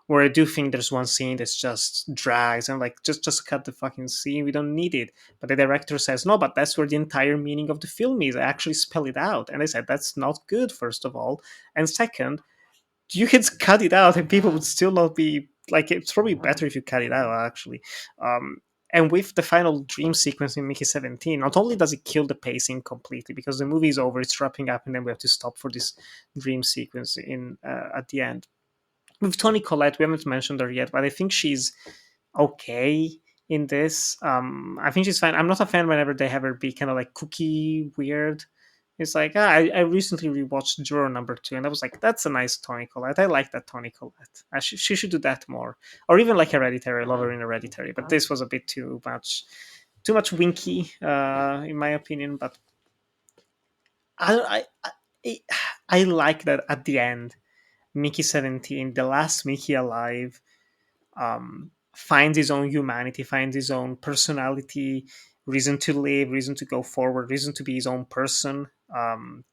where I do think there's one scene that's just drags and like just cut the fucking scene. We don't need it. But the director says no, but that's where the entire meaning of the film is. I actually spell it out, and I said that's not good. First of all, and second, you can cut it out, and people would still not be like. It's probably better if you cut it out actually. Um, and with the final dream sequence in Mickey 17, not only does it kill the pacing completely because the movie is over, it's wrapping up, and then we have to stop for this dream sequence in at the end with Toni Collette. We haven't mentioned her yet, but I think she's okay in this. I think she's fine. I'm not a fan whenever they have her be kind of like cookie weird. It's like I recently rewatched Juror Number 2, and I was like, that's a nice Toni Collette. I like that Toni Collette. She should do that more, or even like Hereditary. I love her in Hereditary, but this was a bit too much winky, in my opinion. But I I, I, I like that at the end, Mickey 17, the last Mickey alive, finds his own humanity, finds his own personality, reason to live, reason to go forward, reason to be his own person,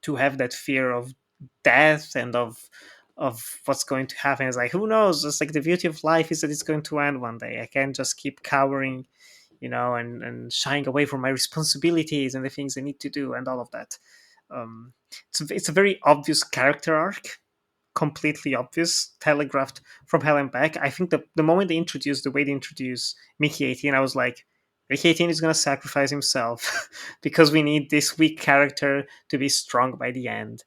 to have that fear of death and of what's going to happen. It's like, who knows? It's like the beauty of life is that it's going to end one day. I can't just keep cowering, and shying away from my responsibilities and the things I need to do and all of that. Um, it's a very obvious character arc, completely obvious, telegraphed from hell and back. I think the moment the way they introduce Mickey 18, I was like, Mickey 18 is going to sacrifice himself because we need this weak character to be strong by the end.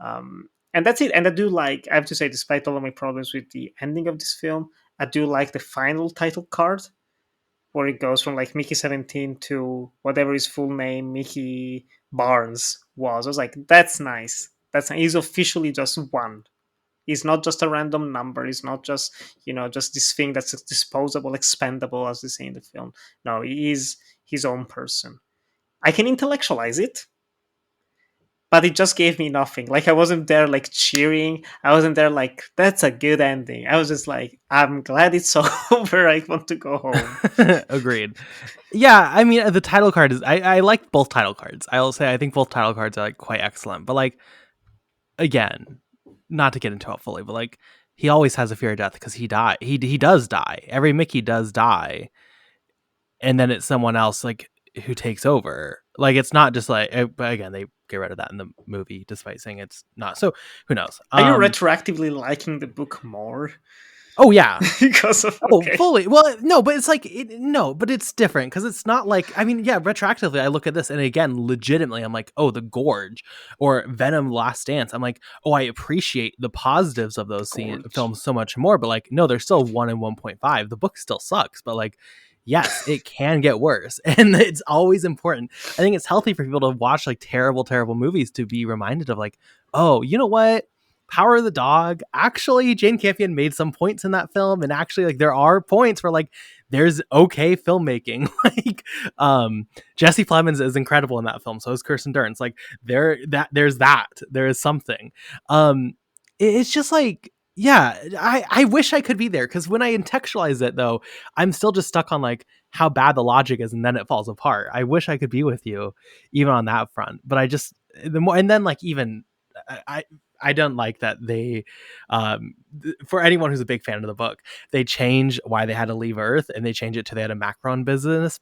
And that's it. And I have to say, despite all of my problems with the ending of this film, I do like the final title card where it goes from like Mickey 17 to whatever his full name, Mickey Barnes, was. I was like, that's nice. He's officially just one. He's not just a random number. He's not just just this thing that's disposable, expendable, as they say in the film. No, he is his own person. I can intellectualize it, but it just gave me nothing. Like I wasn't there like cheering. I wasn't there like that's a good ending. I was just like, I'm glad it's over. I want to go home. Agreed. Yeah, I mean the title card is I like both title cards. I will say I think both title cards are like quite excellent. But like again, not to get into it fully, but like he always has a fear of death because he does die. Every Mickey does die. and then it's someone else like who takes over. Like it's not just like, but again, they get rid of that in the movie, despite saying it's not. So who knows? Are you retroactively liking the book more Oh yeah. because of Oh, okay? fully. Well, no, but it's like no, but it's different because it's not like, I mean, yeah, retroactively, I look at this and again, legitimately, I'm like, oh, The Gorge or Venom: Last Dance. I'm like, oh, I appreciate the positives of those Gorge. films so much more. But like, no, they're still 1 and 1.5. The book still sucks, but like, yes, it can get worse, and it's always important. I think it's healthy for people to watch like terrible, terrible movies to be reminded of like, oh, you know what? Power of the Dog. Actually, Jane Campion made some points in that film, and actually, like there are points where like there's okay filmmaking. Like, Jesse Plemons is incredible in that film. So is Kirsten Dunst. Like there is something. It's just like yeah, I wish I could be there because when I contextualize it though, I'm still just stuck on like how bad the logic is, and then it falls apart. I wish I could be with you even on that front, but I just the more and then like even I I don't like that they, for anyone who's a big fan of the book, they change why they had to leave Earth and they change it to they had a Macron business,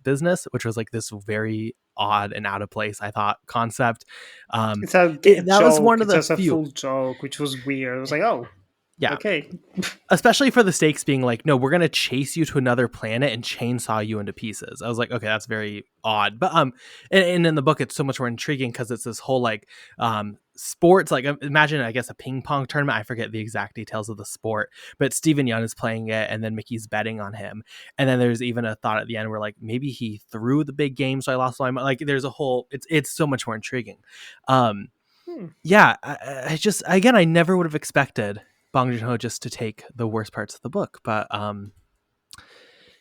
which was like this very odd and out of place, I thought, concept. It's a That was one joke. of It's the just a few. full joke, which was weird. I was like, oh, Yeah, okay. especially for the stakes being like, no, we're gonna chase you to another planet and chainsaw you into pieces. I was like, okay, that's very odd. But and in the book, it's so much more intriguing because it's this whole like sports. Like imagine, I guess, a ping pong tournament. I forget the exact details of the sport, but Stephen Young is playing it, and then Mickey's betting on him. And then there's even a thought at the end where like maybe he threw the big game, so I lost my mind. Like there's a whole. It's so much more intriguing. Um, Hmm. yeah, I just again I never would have expected Bong Joon-ho just to take the worst parts of the book, but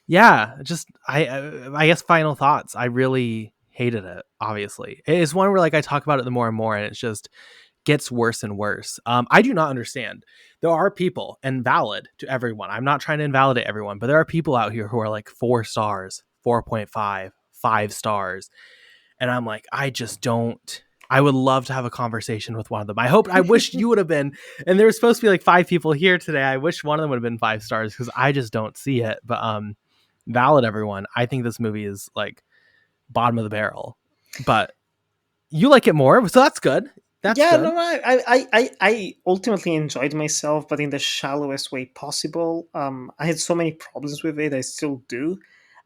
yeah, just I guess final thoughts. I really hated it. Obviously, it's one where like I talk about it the more and more, and it just gets worse and worse. I do not understand. There are people, and valid to everyone. I'm not trying to invalidate everyone, but there are people out here who are like 4 stars, 4.5, 5 stars, and I'm like, I just don't. I would love to have a conversation with one of them. I wish you would have been. And there was supposed to be like 5 people here today. I wish one of them would have been 5 stars because I just don't see it. But valid everyone. I think this movie is like bottom of the barrel. But you like it more, so that's good. That's Yeah, good. no, I ultimately enjoyed myself, but in the shallowest way possible. I had so many problems with it. I still do.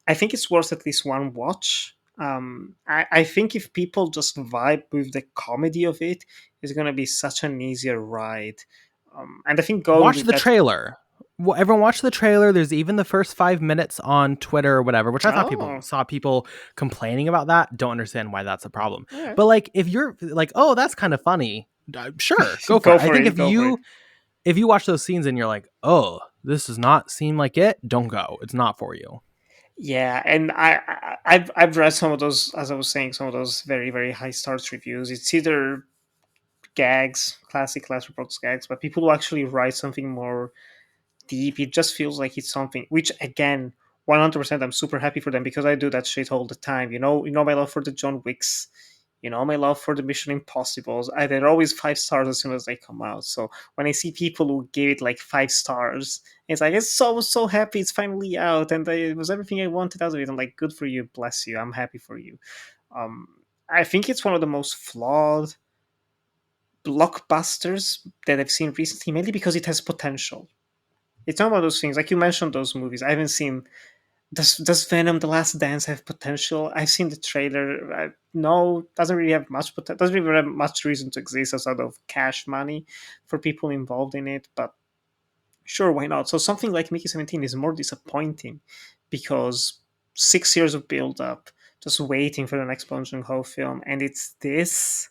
I think it's worth at least one watch. I think if people just vibe with the comedy of it, it's going to be such an easier ride. And I think going Watch with the that. trailer. Everyone watch the trailer. There's even the first 5 minutes on Twitter or whatever, which I thought people Oh, saw people complaining about that. Don't understand why that's a problem. yeah. But like, if you're like, oh, that's kind of funny, sure, go for Go it. I for think it. Go for it. if you watch those scenes and you're like, oh, this does not seem like it, don't go. It's not for you. Yeah, and I've read some of those, as I was saying, some of those very very high stars reviews. It's either gags, classic Letterboxd gags, but people who actually write something more deep, it just feels like it's something. Which again, 100%, I'm super happy for them because I do that shit all the time. You know my love for the John Wicks. You know my love for the Mission Impossibles. They're always 5 stars as soon as they come out. So when I see people who give it like 5 stars, it's like it's so happy it's finally out and it was everything I wanted out of it. I'm like, good for you, bless you. I'm happy for you. Um, I think it's one of the most flawed blockbusters that I've seen recently, mainly because it has potential. It's not one of those things like you mentioned those movies. I haven't seen. Does Venom: The Last Dance have potential? I've seen the trailer. No, doesn't really have much potential. Doesn't really have much reason to exist outside of cash money for people involved in it. But sure, why not? So something like Mickey 17 is more disappointing because 6 years of build up, just waiting for the next Bong Joon-ho film, and it's this.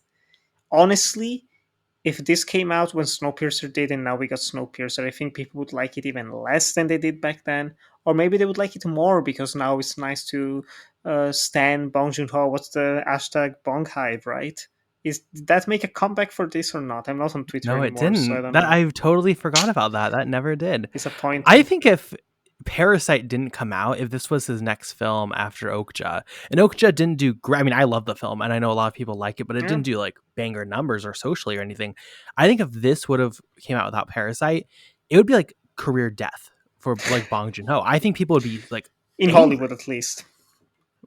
Honestly, if this came out when Snowpiercer did and now we got Snowpiercer, I think people would like it even less than they did back then. Or maybe they would like it more because now it's nice to stand Bong Joon-ho. What's the hashtag Bong Hive, right? Did that make a comeback for this or not? I'm not on Twitter No, it anymore, so I didn't. don't That know. I totally forgot about that. That never did. I Disappointing. think if Parasite didn't come out, if this was his next film after Okja, and Okja didn't do great. I mean, I love the film and I know a lot of people like it, but it Yeah. didn't do like banger numbers or socially or anything. I think if this would have came out without Parasite, it would be like career death for like Bong Joon-ho. I think people would be like In Hollywood, angry. at least.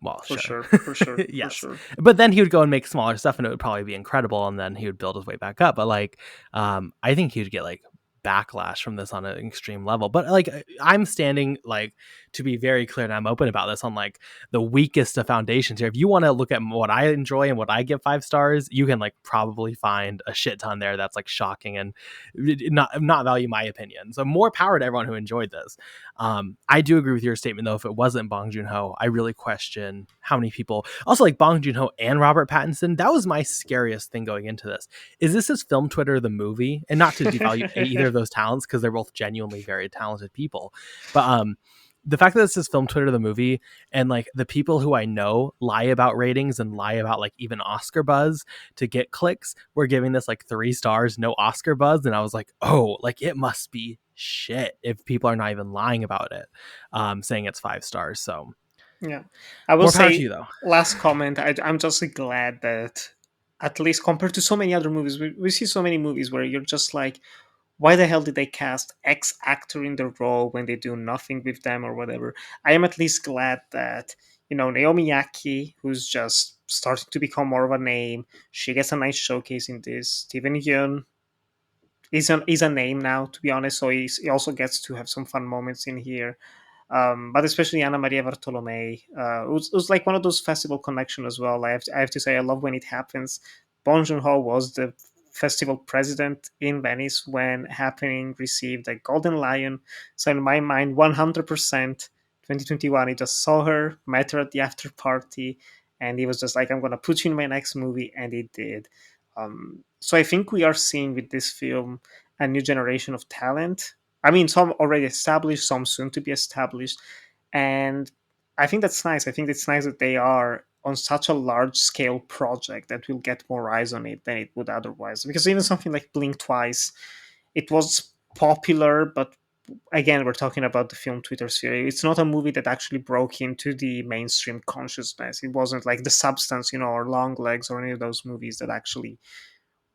Well, For sure. sure, for sure, for Yes. sure. But then he would go and make smaller stuff and it would probably be incredible and then he would build his way back up. But like I think he would get like backlash from this on an extreme level. But like I'm standing like to be very clear and I'm open about this on like the weakest of foundations here. If you want to look at what I enjoy and what I give 5 stars, you can like probably find a shit ton there that's like shocking and not value my opinion. So more power to everyone who enjoyed this. I do agree with your statement though. If it wasn't Bong Joon-ho, I really question how many people. Also, like Bong Joon-ho and Robert Pattinson, that was my scariest thing going into this. Is this his film Twitter the movie? And not to devalue either of those talents because they're both genuinely very talented people, but the fact that this is film Twitter the movie and like the people who I know lie about ratings and lie about like even Oscar buzz to get clicks were giving this like 3 stars, no Oscar buzz, and I was like, oh, like it must be shit if people are not even lying about it, saying it's 5 stars. So Yeah, I will more power to you say though. last comment. I'm just glad that at least compared to so many other movies, we see so many movies where you're just like, why the hell did they cast X actor in the role when they do nothing with them or whatever? I am at least glad that, Naomi Yaki, who's just starting to become more of a name, she gets a nice showcase in this. Stephen Yeun is a name now, to be honest, so he also gets to have some fun moments in here. But especially Anna Maria Bartolomei, it was like one of those festival connection as well. I have to say, I love when it happens. Bong Joon-ho was the festival president in Venice when Happening received a Golden Lion. So in my mind, 100%, 2021, he just saw her, met her at the after party, and he was just like, I'm going to put you in my next movie, and he did. So I think we are seeing with this film a new generation of talent. I mean, some already established, some soon to be established. And I think that's nice. I think it's nice that they are on such a large scale project that will get more eyes on it than it would otherwise. Because even something like Blink Twice, it was popular, but again, we're talking about the film Twitter sphere. It's not a movie that actually broke into the mainstream consciousness. It wasn't like The Substance, or Long Legs or any of those movies that actually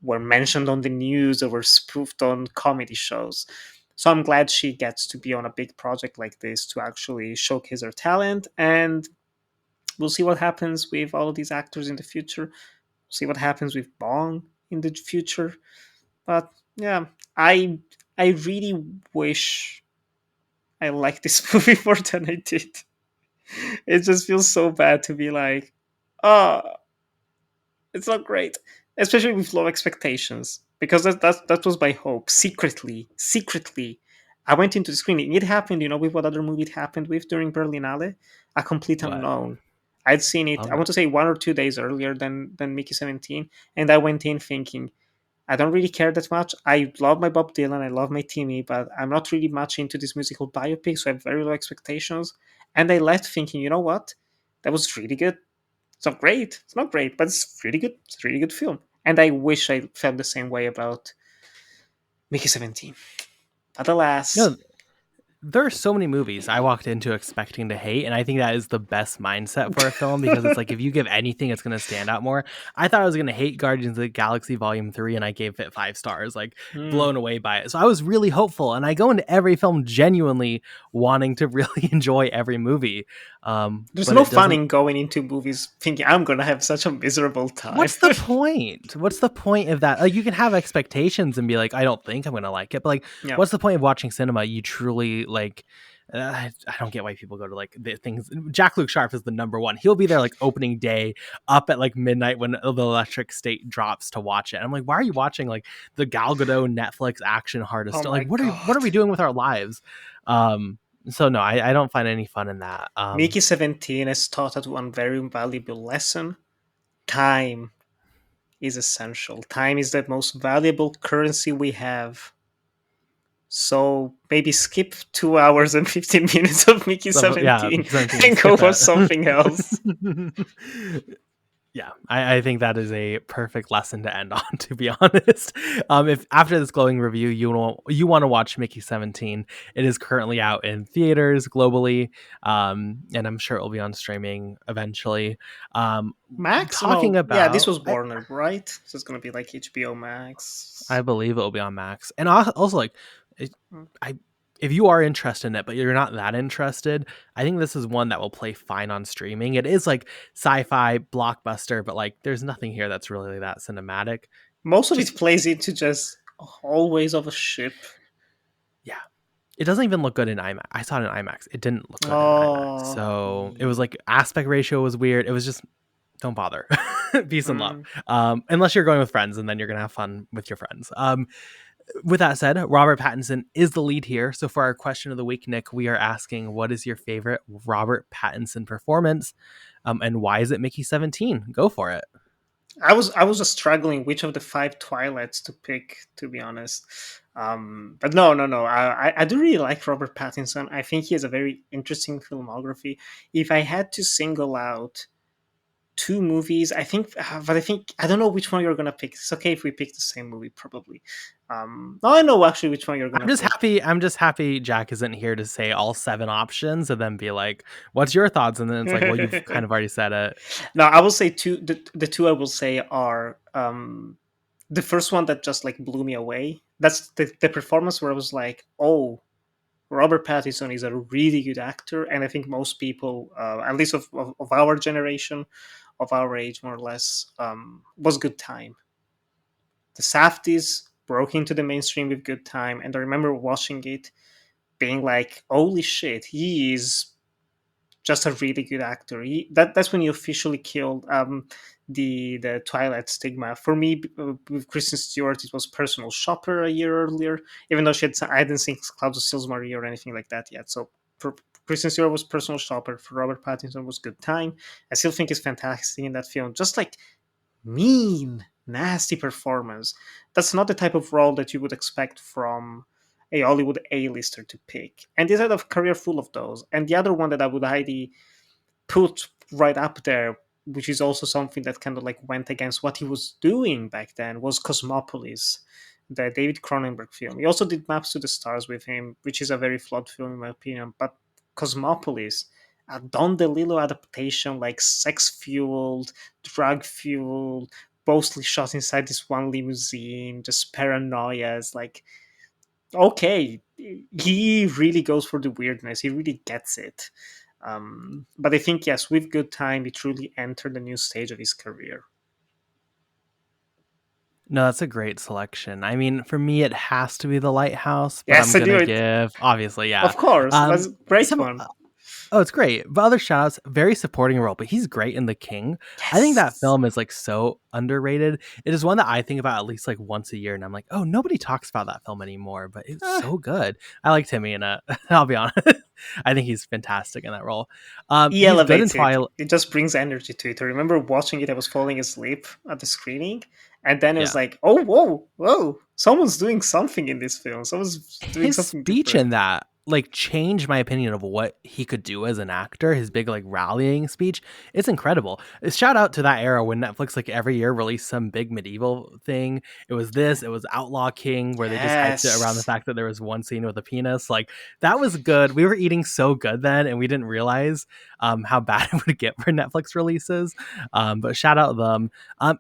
were mentioned on the news or were spoofed on comedy shows. So I'm glad she gets to be on a big project like this to actually showcase her talent. And we'll see what happens with all of these actors in the future. See what happens with Bong in the future. But yeah, I really wish I liked this movie more than I did. It just feels so bad to be like, oh, it's not great, especially with low expectations. Because that was my hope. Secretly, I went into the screening. It happened, with what other movie it happened with during Berlinale, A Complete What? Unknown. I'd seen it. Oh I no. want to say 1 or 2 days earlier than Mickey 17, and I went in thinking I don't really care that much. I love my Bob Dylan, I love my Timmy, but I'm not really much into this musical biopic, so I have very low expectations. And I left thinking, you know what? That was really good. It's not great. It's not great, but it's really good. It's a really good film. And I wish I felt the same way about Mickey 17. But alas, No, there are so many movies I walked into expecting to hate, and I think that is the best mindset for a film because it's like if you give anything, it's going to stand out more. I thought I was going to hate Guardians of the Galaxy Volume 3, and I gave it 5 stars, like hmm, blown away by it. So I was really hopeful, and I go into every film genuinely wanting to really enjoy every movie. there's But no it fun doesn't. in going into movies thinking I'm going to have such a miserable time. What's the point? What's the point of that? Like, you can have expectations and be like, I don't think I'm gonna like it, but like, Yeah. what's the point of watching cinema? You truly like. I don't get why people go to like the things. Jack Luke Sharp is the number one. He'll be there like opening day, up at like midnight when the electric state drops to watch it. And I'm like, why are you watching like the Gal Gadot Netflix action Oh hardest? my Like, what are god. we doing with our lives? So no, I don't find any fun in that. Mickey 17 has taught us one very valuable lesson. Time is essential. Time is the most valuable currency we have. So maybe skip 2 hours and 15 minutes of Mickey So yeah, 17 17, and go skip for it. something else. Yeah, I think that is a perfect lesson to end on. To be honest, if after this glowing review you want to watch Mickey 17, it is currently out in theaters globally, and I'm sure it will be on streaming eventually. Um, Max? Talking No, yeah, this about, was Warner, right? So it's gonna be like HBO I Max. believe it will be on Max, and also like, it, Hmm. I if you are interested in it, but you're not that interested, I think this is one that will play fine on streaming. It is like sci-fi blockbuster, but like there's nothing here that's really that cinematic. Most of Just it plays into just hallways of a ship. yeah, it doesn't even look good in IMAX. I saw it in IMAX. It didn't look good in IMAX. Oh, So it was like aspect ratio was weird. It was just don't bother. Peace and love. mm. Unless you're going with friends, and then you're gonna have fun with your friends. With that said, Robert Pattinson is the lead here. So for our question of the week, Nick, we are asking, what is your favorite Robert Pattinson performance, and why is it Mickey 17? Go for it. I was just struggling which of the five Twilights to pick, to be honest. But no. I do really like Robert Pattinson. I think he has a very interesting filmography. If I had to single out two movies, but I think I don't know which one you're gonna pick. It's okay if we pick the same movie, probably. No, I know actually which one you're gonna pick. I'm just happy Jack isn't here to say all 7 options and then be like, "What's your thoughts?" And then it's like, "Well, you've kind of already said it." No, I will say two. The two I will say are the first one that just like blew me away. That's the performance where I was like, oh, Robert Pattinson is a really good actor, and I think most people, at least of our generation, of our age, more or less, was Good Time. The Safdies broke into the mainstream with Good Time, and I remember watching it, being like, "Holy shit, he is just a really good actor." That's when he officially killed the Twilight stigma. For me, with Kristen Stewart, it was Personal Shopper a year earlier, even though I hadn't seen Clouds of Sils Marie or anything like that yet. So for Kristen Stewart was Personal Shopper. For Robert Pattinson was Good Time. I still think he's fantastic in that film. Just like mean, nasty performance. That's not the type of role that you would expect from a Hollywood A-lister to pick. And he's had a career full of those. And the other one that I would highly put right up there, which is also something that kind of like went against what he was doing back then, was Cosmopolis, the David Cronenberg film. He also did Maps to the Stars with him, which is a very flawed film in my opinion. But Cosmopolis, a Don DeLillo adaptation, like sex-fueled, drug-fueled, mostly shot inside this one limousine, just paranoias, like okay, he really goes for the weirdness. He really gets it. But I think yes, with Good Time, he truly entered a new stage of his career. No, that's a great selection. I mean, for me, it has to be The Lighthouse, but I'm Yes, I knew gonna it. give obviously, yeah. Of course, that's Um, a great some one. Oh, it's great. But other shout-outs, very supporting role, but he's great in The King. I think that Yes. film is like so underrated. It is one that I think about at least like once a year, and I'm like, oh, nobody talks about that film anymore, but it's Ah, so good. I like Timmy in it. I'll be honest. I think he's fantastic in that role. he He's good in elevates it. Twilight. It just brings energy to it. I remember watching it. I was falling asleep at the screening, and then it was Yeah. like, "Oh, whoa! Someone's doing something in this film. Someone's doing His something speech different." in that like changed my opinion of what he could do as an actor. His big like rallying speech, it's incredible. Shout out to that era when Netflix like every year released some big medieval thing. It was this, it was Outlaw King, where they just hyped it around the Yes. fact that there was one scene with a penis. Like that was good. We were eating so good then, and we didn't realize how bad it would get for Netflix releases. But shout out them.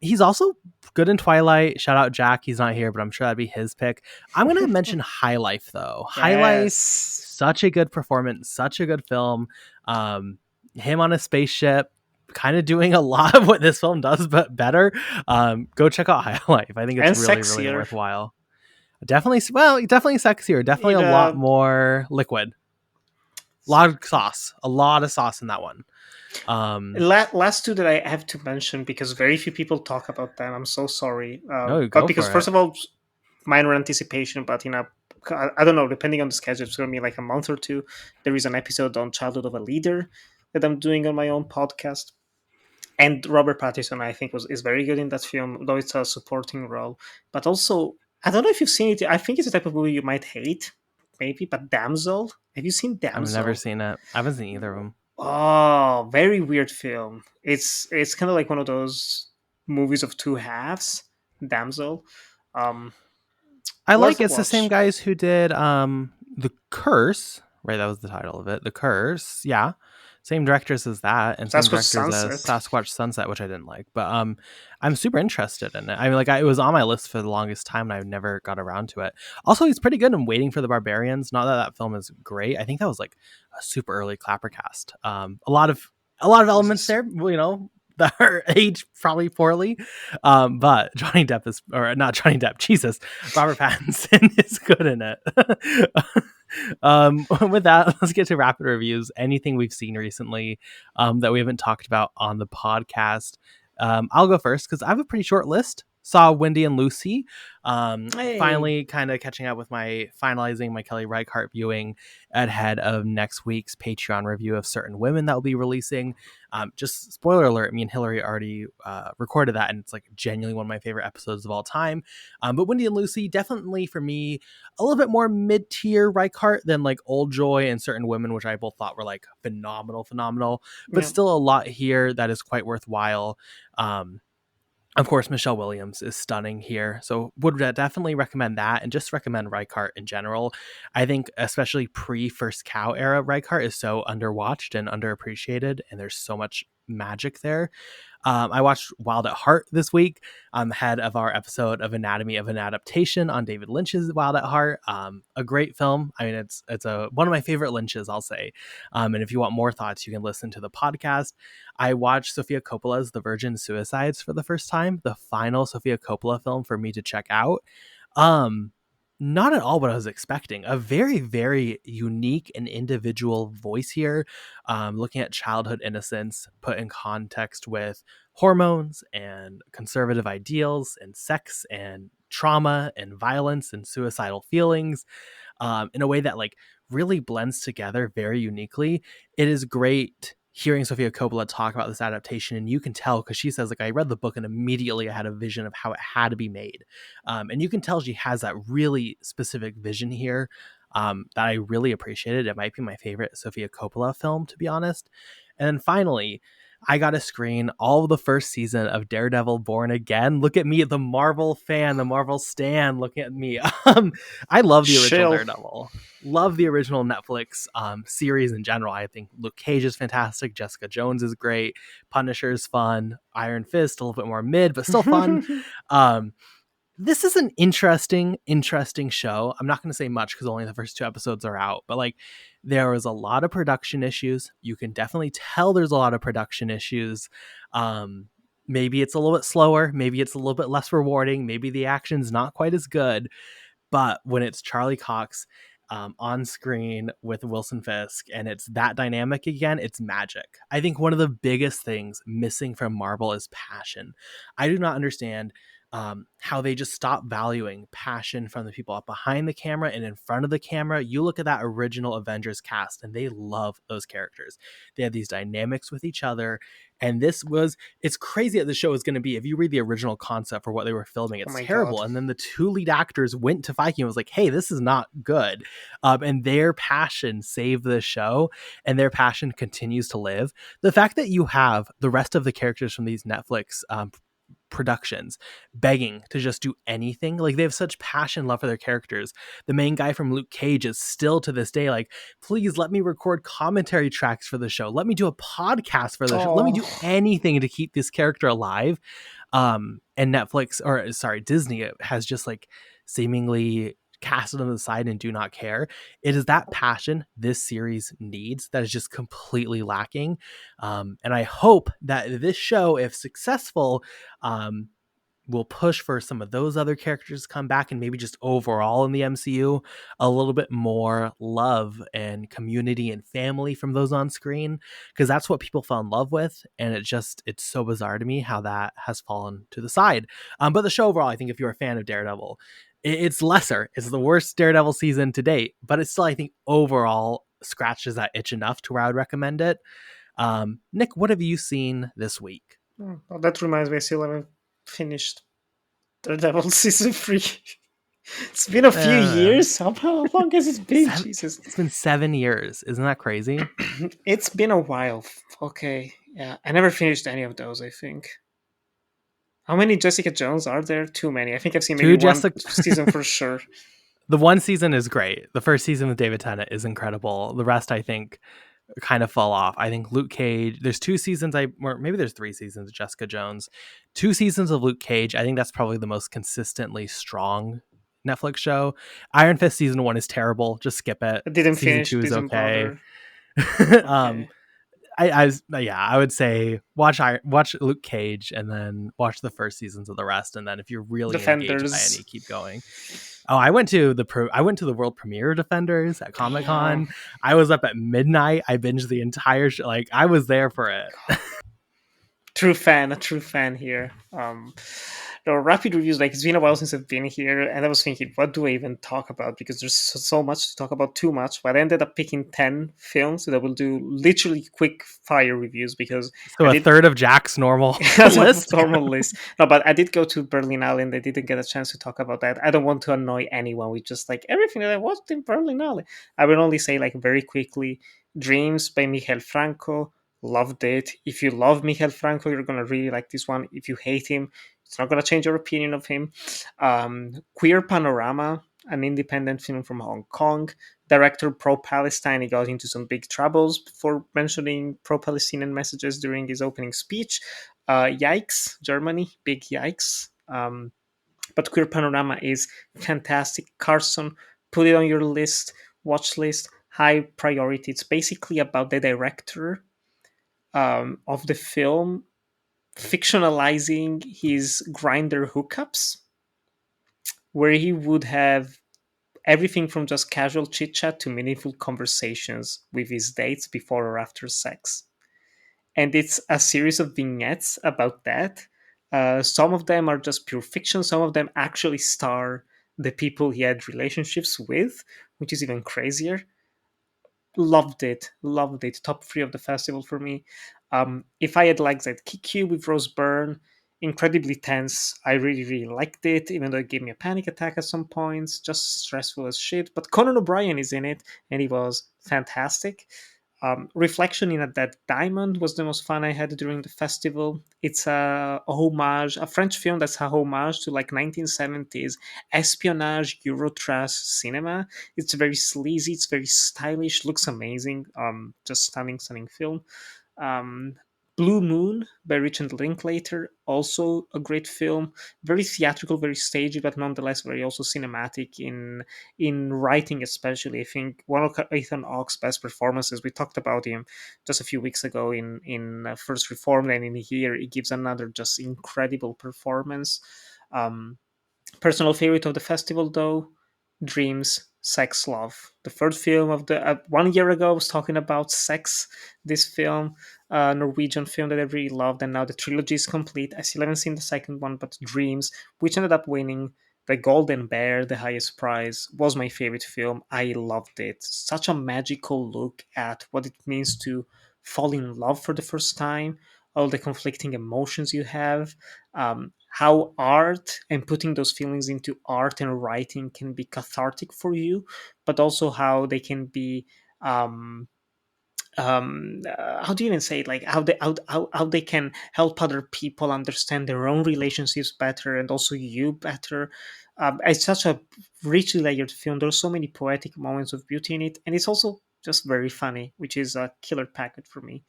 He's also good in Twilight. Shout out Jack. He's not here, but I'm sure that'd be his pick. I'm going to mention High Life, though. High Life, Yes. such a good performance, such a good film. Him on a spaceship, kind of doing a lot of what this film does, but better. Go check out High Life. I think it's And really, really sexier. worthwhile. Definitely, well, definitely sexier. Definitely In a lot a more liquid. A lot of sauce. A lot of sauce in that one. last two that I have to mention because very few people talk about them. I'm so sorry. No, But go because for first it. of all, minor anticipation, but I don't know, depending on the schedule, it's going to be like a month or two. There is an episode on Childhood of a Leader that I'm doing on my own podcast. And Robert Pattinson, I think, is very good in that film, though it's a supporting role. But also, I don't know if you've seen it. I think it's a type of movie you might hate, maybe. But Damsel, have you seen I've never Damsel? seen it. I haven't seen either of them. Oh, very weird film. It's kind of like one of those movies of two halves. Damsel. Um, I Worth like a it's the same watch. guys who did The Curse, right? That was the title of it. The Curse. Yeah. Same directors as that, and same Sasquatch directors as Sunset. Sasquatch Sunset, which I didn't like. But I'm super interested in it. I mean, like, it was on my list for the longest time, and I never got around to it. Also, he's pretty good in Waiting for the Barbarians. Not that that film is great. I think that was like a super early ClapperCast. A lot of elements there, you know, that are aged probably poorly. But Johnny Depp is, or not Johnny Depp, Jesus, Robert Pattinson is good in it. With that, let's get to rapid reviews. Anything we've seen recently that we haven't talked about on the podcast. I'll go first because I have a pretty short list. Saw Wendy and Lucy. Finally kind of catching up with finalizing my Kelly Reichardt viewing ahead of next week's Patreon review of Certain Women that will be releasing. Just spoiler alert, me and Hillary already recorded that, and it's like genuinely one of my favorite episodes of all time. But Wendy and Lucy, definitely for me, a little bit more mid-tier Reichardt than like Old Joy and Certain Women, which I both thought were like phenomenal, but still a lot here that is quite worthwhile. Of course, Michelle Williams is stunning here. So would definitely recommend that, and just recommend Reichardt in general. I think especially pre-First Cow era Reichardt is so underwatched and underappreciated, and there's so much magic there. I watched Wild at Heart this week, ahead of our episode of Anatomy of an Adaptation on David Lynch's Wild at Heart. A great film. I mean, it's one of my favorite Lynch's, I'll say. And if you want more thoughts, you can listen to the podcast. I watched Sofia Coppola's The Virgin Suicides for the first time, the final Sofia Coppola film for me to check out. Not at all what I was expecting. A very, very unique and individual voice here, looking at childhood innocence put in context with hormones and conservative ideals and sex and trauma and violence and suicidal feelings, in a way that like really blends together very uniquely. It is great hearing Sofia Coppola talk about this adaptation, and you can tell because she says, like, I read the book and immediately I had a vision of how it had to be made. And you can tell she has that really specific vision here, that I really appreciated. It might be my favorite Sofia Coppola film, to be honest. And then finally, I got to screen all of the first season of Daredevil Born Again. Look at me, the Marvel fan, the Marvel stan, looking at me. I love the original Daredevil. Love the original Netflix series in general. I think Luke Cage is fantastic. Jessica Jones is great. Punisher is fun. Iron Fist, a little bit more mid, but still fun. This is an interesting show. I'm not going to say much because only the first 2 episodes are out, but like there was a lot of production issues. You can definitely tell there's a lot of production issues. Maybe it's a little bit slower. Maybe it's a little bit less rewarding. Maybe the action's not quite as good. But when it's Charlie Cox on screen with Wilson Fisk and it's that dynamic again, it's magic. I think one of the biggest things missing from Marvel is passion. I do not understand how they just stop valuing passion from the people up behind the camera and in front of the camera. You look at that original Avengers cast and they love those characters. They have these dynamics with each other. And it's crazy that the show is going to be, if you read the original concept for what they were filming, it's terrible. God. And then the 2 lead actors went to Feige and was like, hey, this is not good. And their passion saved the show, and their passion continues to live. The fact that you have the rest of the characters from these Netflix productions begging to just do anything, like they have such passion and love for their characters. The main guy from Luke Cage is still to this day like, please let me record commentary tracks for the show, let me do a podcast for the show, let me do anything to keep this character alive. And Disney has just like seemingly casted on the side and do not care. It is that passion this series needs that is just completely lacking. And I hope that this show, if successful, will push for some of those other characters to come back, and maybe just overall in the MCU, a little bit more love and community and family from those on screen, because that's what people fell in love with. And it's so bizarre to me how that has fallen to the side. But the show overall, I think if you're a fan of Daredevil, it's lesser. It's the worst Daredevil season to date, but it's still, I think, overall scratches that itch enough to where I would recommend it. Nick, what have you seen this week? Well, that reminds me, I still haven't finished Daredevil season 3. It's been a few years. How long has it been? Jesus. It's been 7 years. Isn't that crazy? It's been a while. Okay. Yeah. I never finished any of those, I think. How many Jessica Jones are there? Too many. I think I've seen maybe one season for sure. The one season is great. The first season with David Tennant is incredible. The rest, I think, kind of fall off. I think Luke Cage, there's 2 seasons, or maybe there's 3 seasons of Jessica Jones, 2 seasons of Luke Cage. I think that's probably the most consistently strong Netflix show. Iron Fist season 1 is terrible. Just skip it. I didn't Season finish, 2 is didn't okay. bother. um, Okay. I would say watch Luke Cage and then watch the first seasons of the rest, and then if you're really engaged by any, Defenders. keep going. Oh, I went to the world premiere of Defenders at Comic Con. Damn. I was up at midnight. I binged the entire show. Like I was there for it. True fan, a true fan here. No, rapid reviews. Like, it's been a while since I've been here, and I was thinking, what do I even talk about? Because there's so much to talk about, too much. But I ended up picking 10 films that I will do literally quick fire reviews because So I a did third of Jack's normal as a list. normal list. No, but I did go to Berlinale and I didn't get a chance to talk about that. I don't want to annoy anyone with just like everything that I watched in Berlinale. I will only say like very quickly, Dreams by Michael Franco. Loved it. If you love Michael Franco, you're gonna really like this one. If you hate him, it's not gonna change your opinion of him. Queer Panorama, an independent film from Hong Kong. Director pro-Palestine. He got into some big troubles for mentioning pro-Palestinian messages during his opening speech. Yikes, Germany, big yikes. But Queer Panorama is fantastic. Carson, put it on your list, watch list, high priority. It's basically about the director of the film fictionalizing his grinder hookups, where he would have everything from just casual chit chat to meaningful conversations with his dates before or after sex. And it's a series of vignettes about that. Some of them are just pure fiction, some of them actually star the people he had relationships with, which is even crazier. Loved it, loved it. Top three of the festival for me. If I had liked that Kick You with Rose Byrne, incredibly tense. I really, really liked it, even though it gave me a panic attack at some points, just stressful as shit. But Conan O'Brien is in it, and he was fantastic. Reflection in a Dead Diamond was the most fun I had during the festival. It's a homage, a French film that's a homage to like 1970s espionage Eurotrash cinema. It's very sleazy, it's very stylish, looks amazing. Just stunning, stunning film. Um, Blue Moon by Richard Linklater, also a great film. Very theatrical, very stagey, but nonetheless very also cinematic in writing, especially. I think one of Ethan Hawke's best performances. We talked about him just a few weeks ago in First Reformed, and in here he gives another just incredible performance. Um, Personal favorite of the festival, though, Dreams, Sex, Love. The third film of the 1 year ago, I was talking about Sex. This film, Norwegian film that I really loved, and now the trilogy is complete. I still haven't seen the second one, but Dreams, which ended up winning the Golden Bear, the highest prize, was my favorite film. I loved it. Such a magical look at what it means to fall in love for the first time, all the conflicting emotions you have, how art and putting those feelings into art and writing can be cathartic for you, but also how they can be um, how do you even say it, like how they can help other people understand their own relationships better and also you better. It's such a richly layered film. There's so many poetic moments of beauty in it, and it's also just very funny, which is a killer package for me.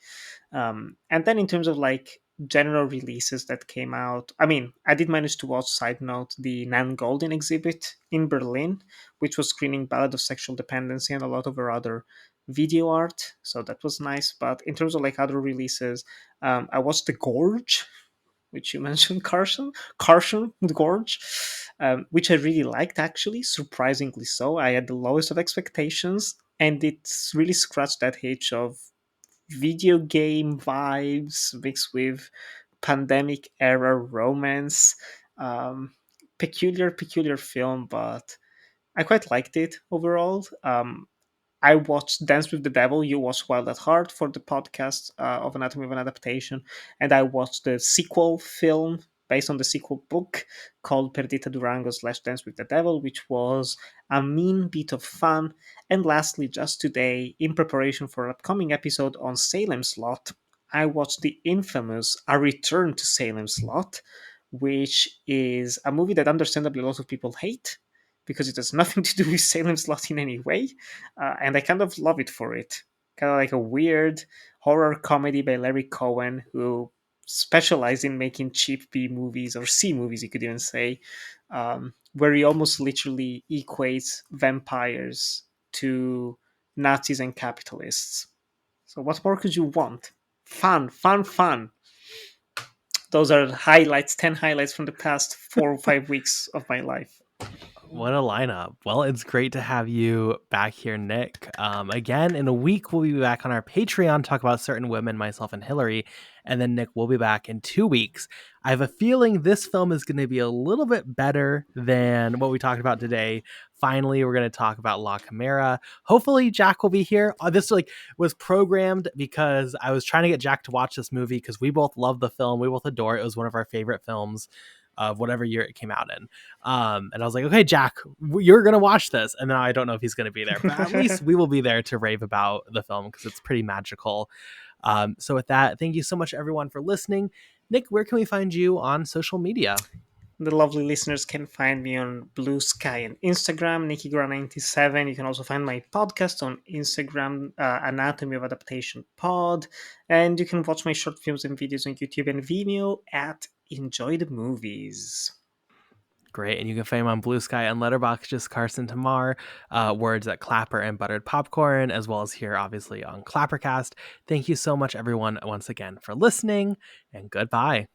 And then in terms of like general releases that came out, I mean, I did manage to watch, side note, the Nan Golden exhibit in Berlin, which was screening Ballad of Sexual Dependency and a lot of her other video art. So that was nice. But in terms of like other releases, I watched The Gorge, which you mentioned, Carson the Gorge, which I really liked, actually, surprisingly so. I had the lowest of expectations, and it's really scratched that itch of video game vibes mixed with pandemic era romance. Um, peculiar film, but I quite liked it overall. I watched Dance with the Devil. You watched Wild at Heart for the podcast of Anatomy of an Adaptation, and I watched the sequel film based on the sequel book called Perdita Durango slash Dance with the Devil, which was a mean bit of fun. And lastly, just today, in preparation for an upcoming episode on Salem's Lot, I watched the infamous A Return to Salem's Lot, which is a movie that understandably a lot of people hate because it has nothing to do with Salem's Lot in any way, and I kind of love it for it. kind of like a weird horror comedy by Larry Cohen, who specialized in making cheap B movies or C movies, you could even say, where he almost literally equates vampires to Nazis and capitalists. So, what more could you want? Fun, fun, fun. Those are highlights, 10 highlights from the past 4 or 5 weeks of my life. What a lineup. Well, it's great to have you back here, Nick. Again, in a week, we'll be back on our Patreon, talk about certain women, myself and Hillary. And then, Nick, we'll be back in 2 weeks. I have a feeling this film is going to be a little bit better than what we talked about today. Finally, we're going to talk about La Chimera. Hopefully, Jack will be here. This was programmed because I was trying to get Jack to watch this movie because we both love the film. We both adore it. It was one of our favorite films of whatever year it came out in. And I was like, okay, Jack, you're going to watch this. And now I don't know if he's going to be there, but at least we will be there to rave about the film because it's pretty magical. So with that, thank you so much, everyone, for listening. Nick, where can we find you on social media? The lovely listeners can find me on Blue Sky and Instagram, NikkiGra97. You can also find my podcast on Instagram, Anatomy of Adaptation Pod. And you can watch my short films and videos on YouTube and Vimeo at Enjoy the Movies. Great. And you can find him on Blue Sky and Letterboxd, just Carson Timar, words at Clapper and Buttered Popcorn, as well as here, obviously, on ClapperCast. Thank you so much, everyone, once again, for listening, and goodbye.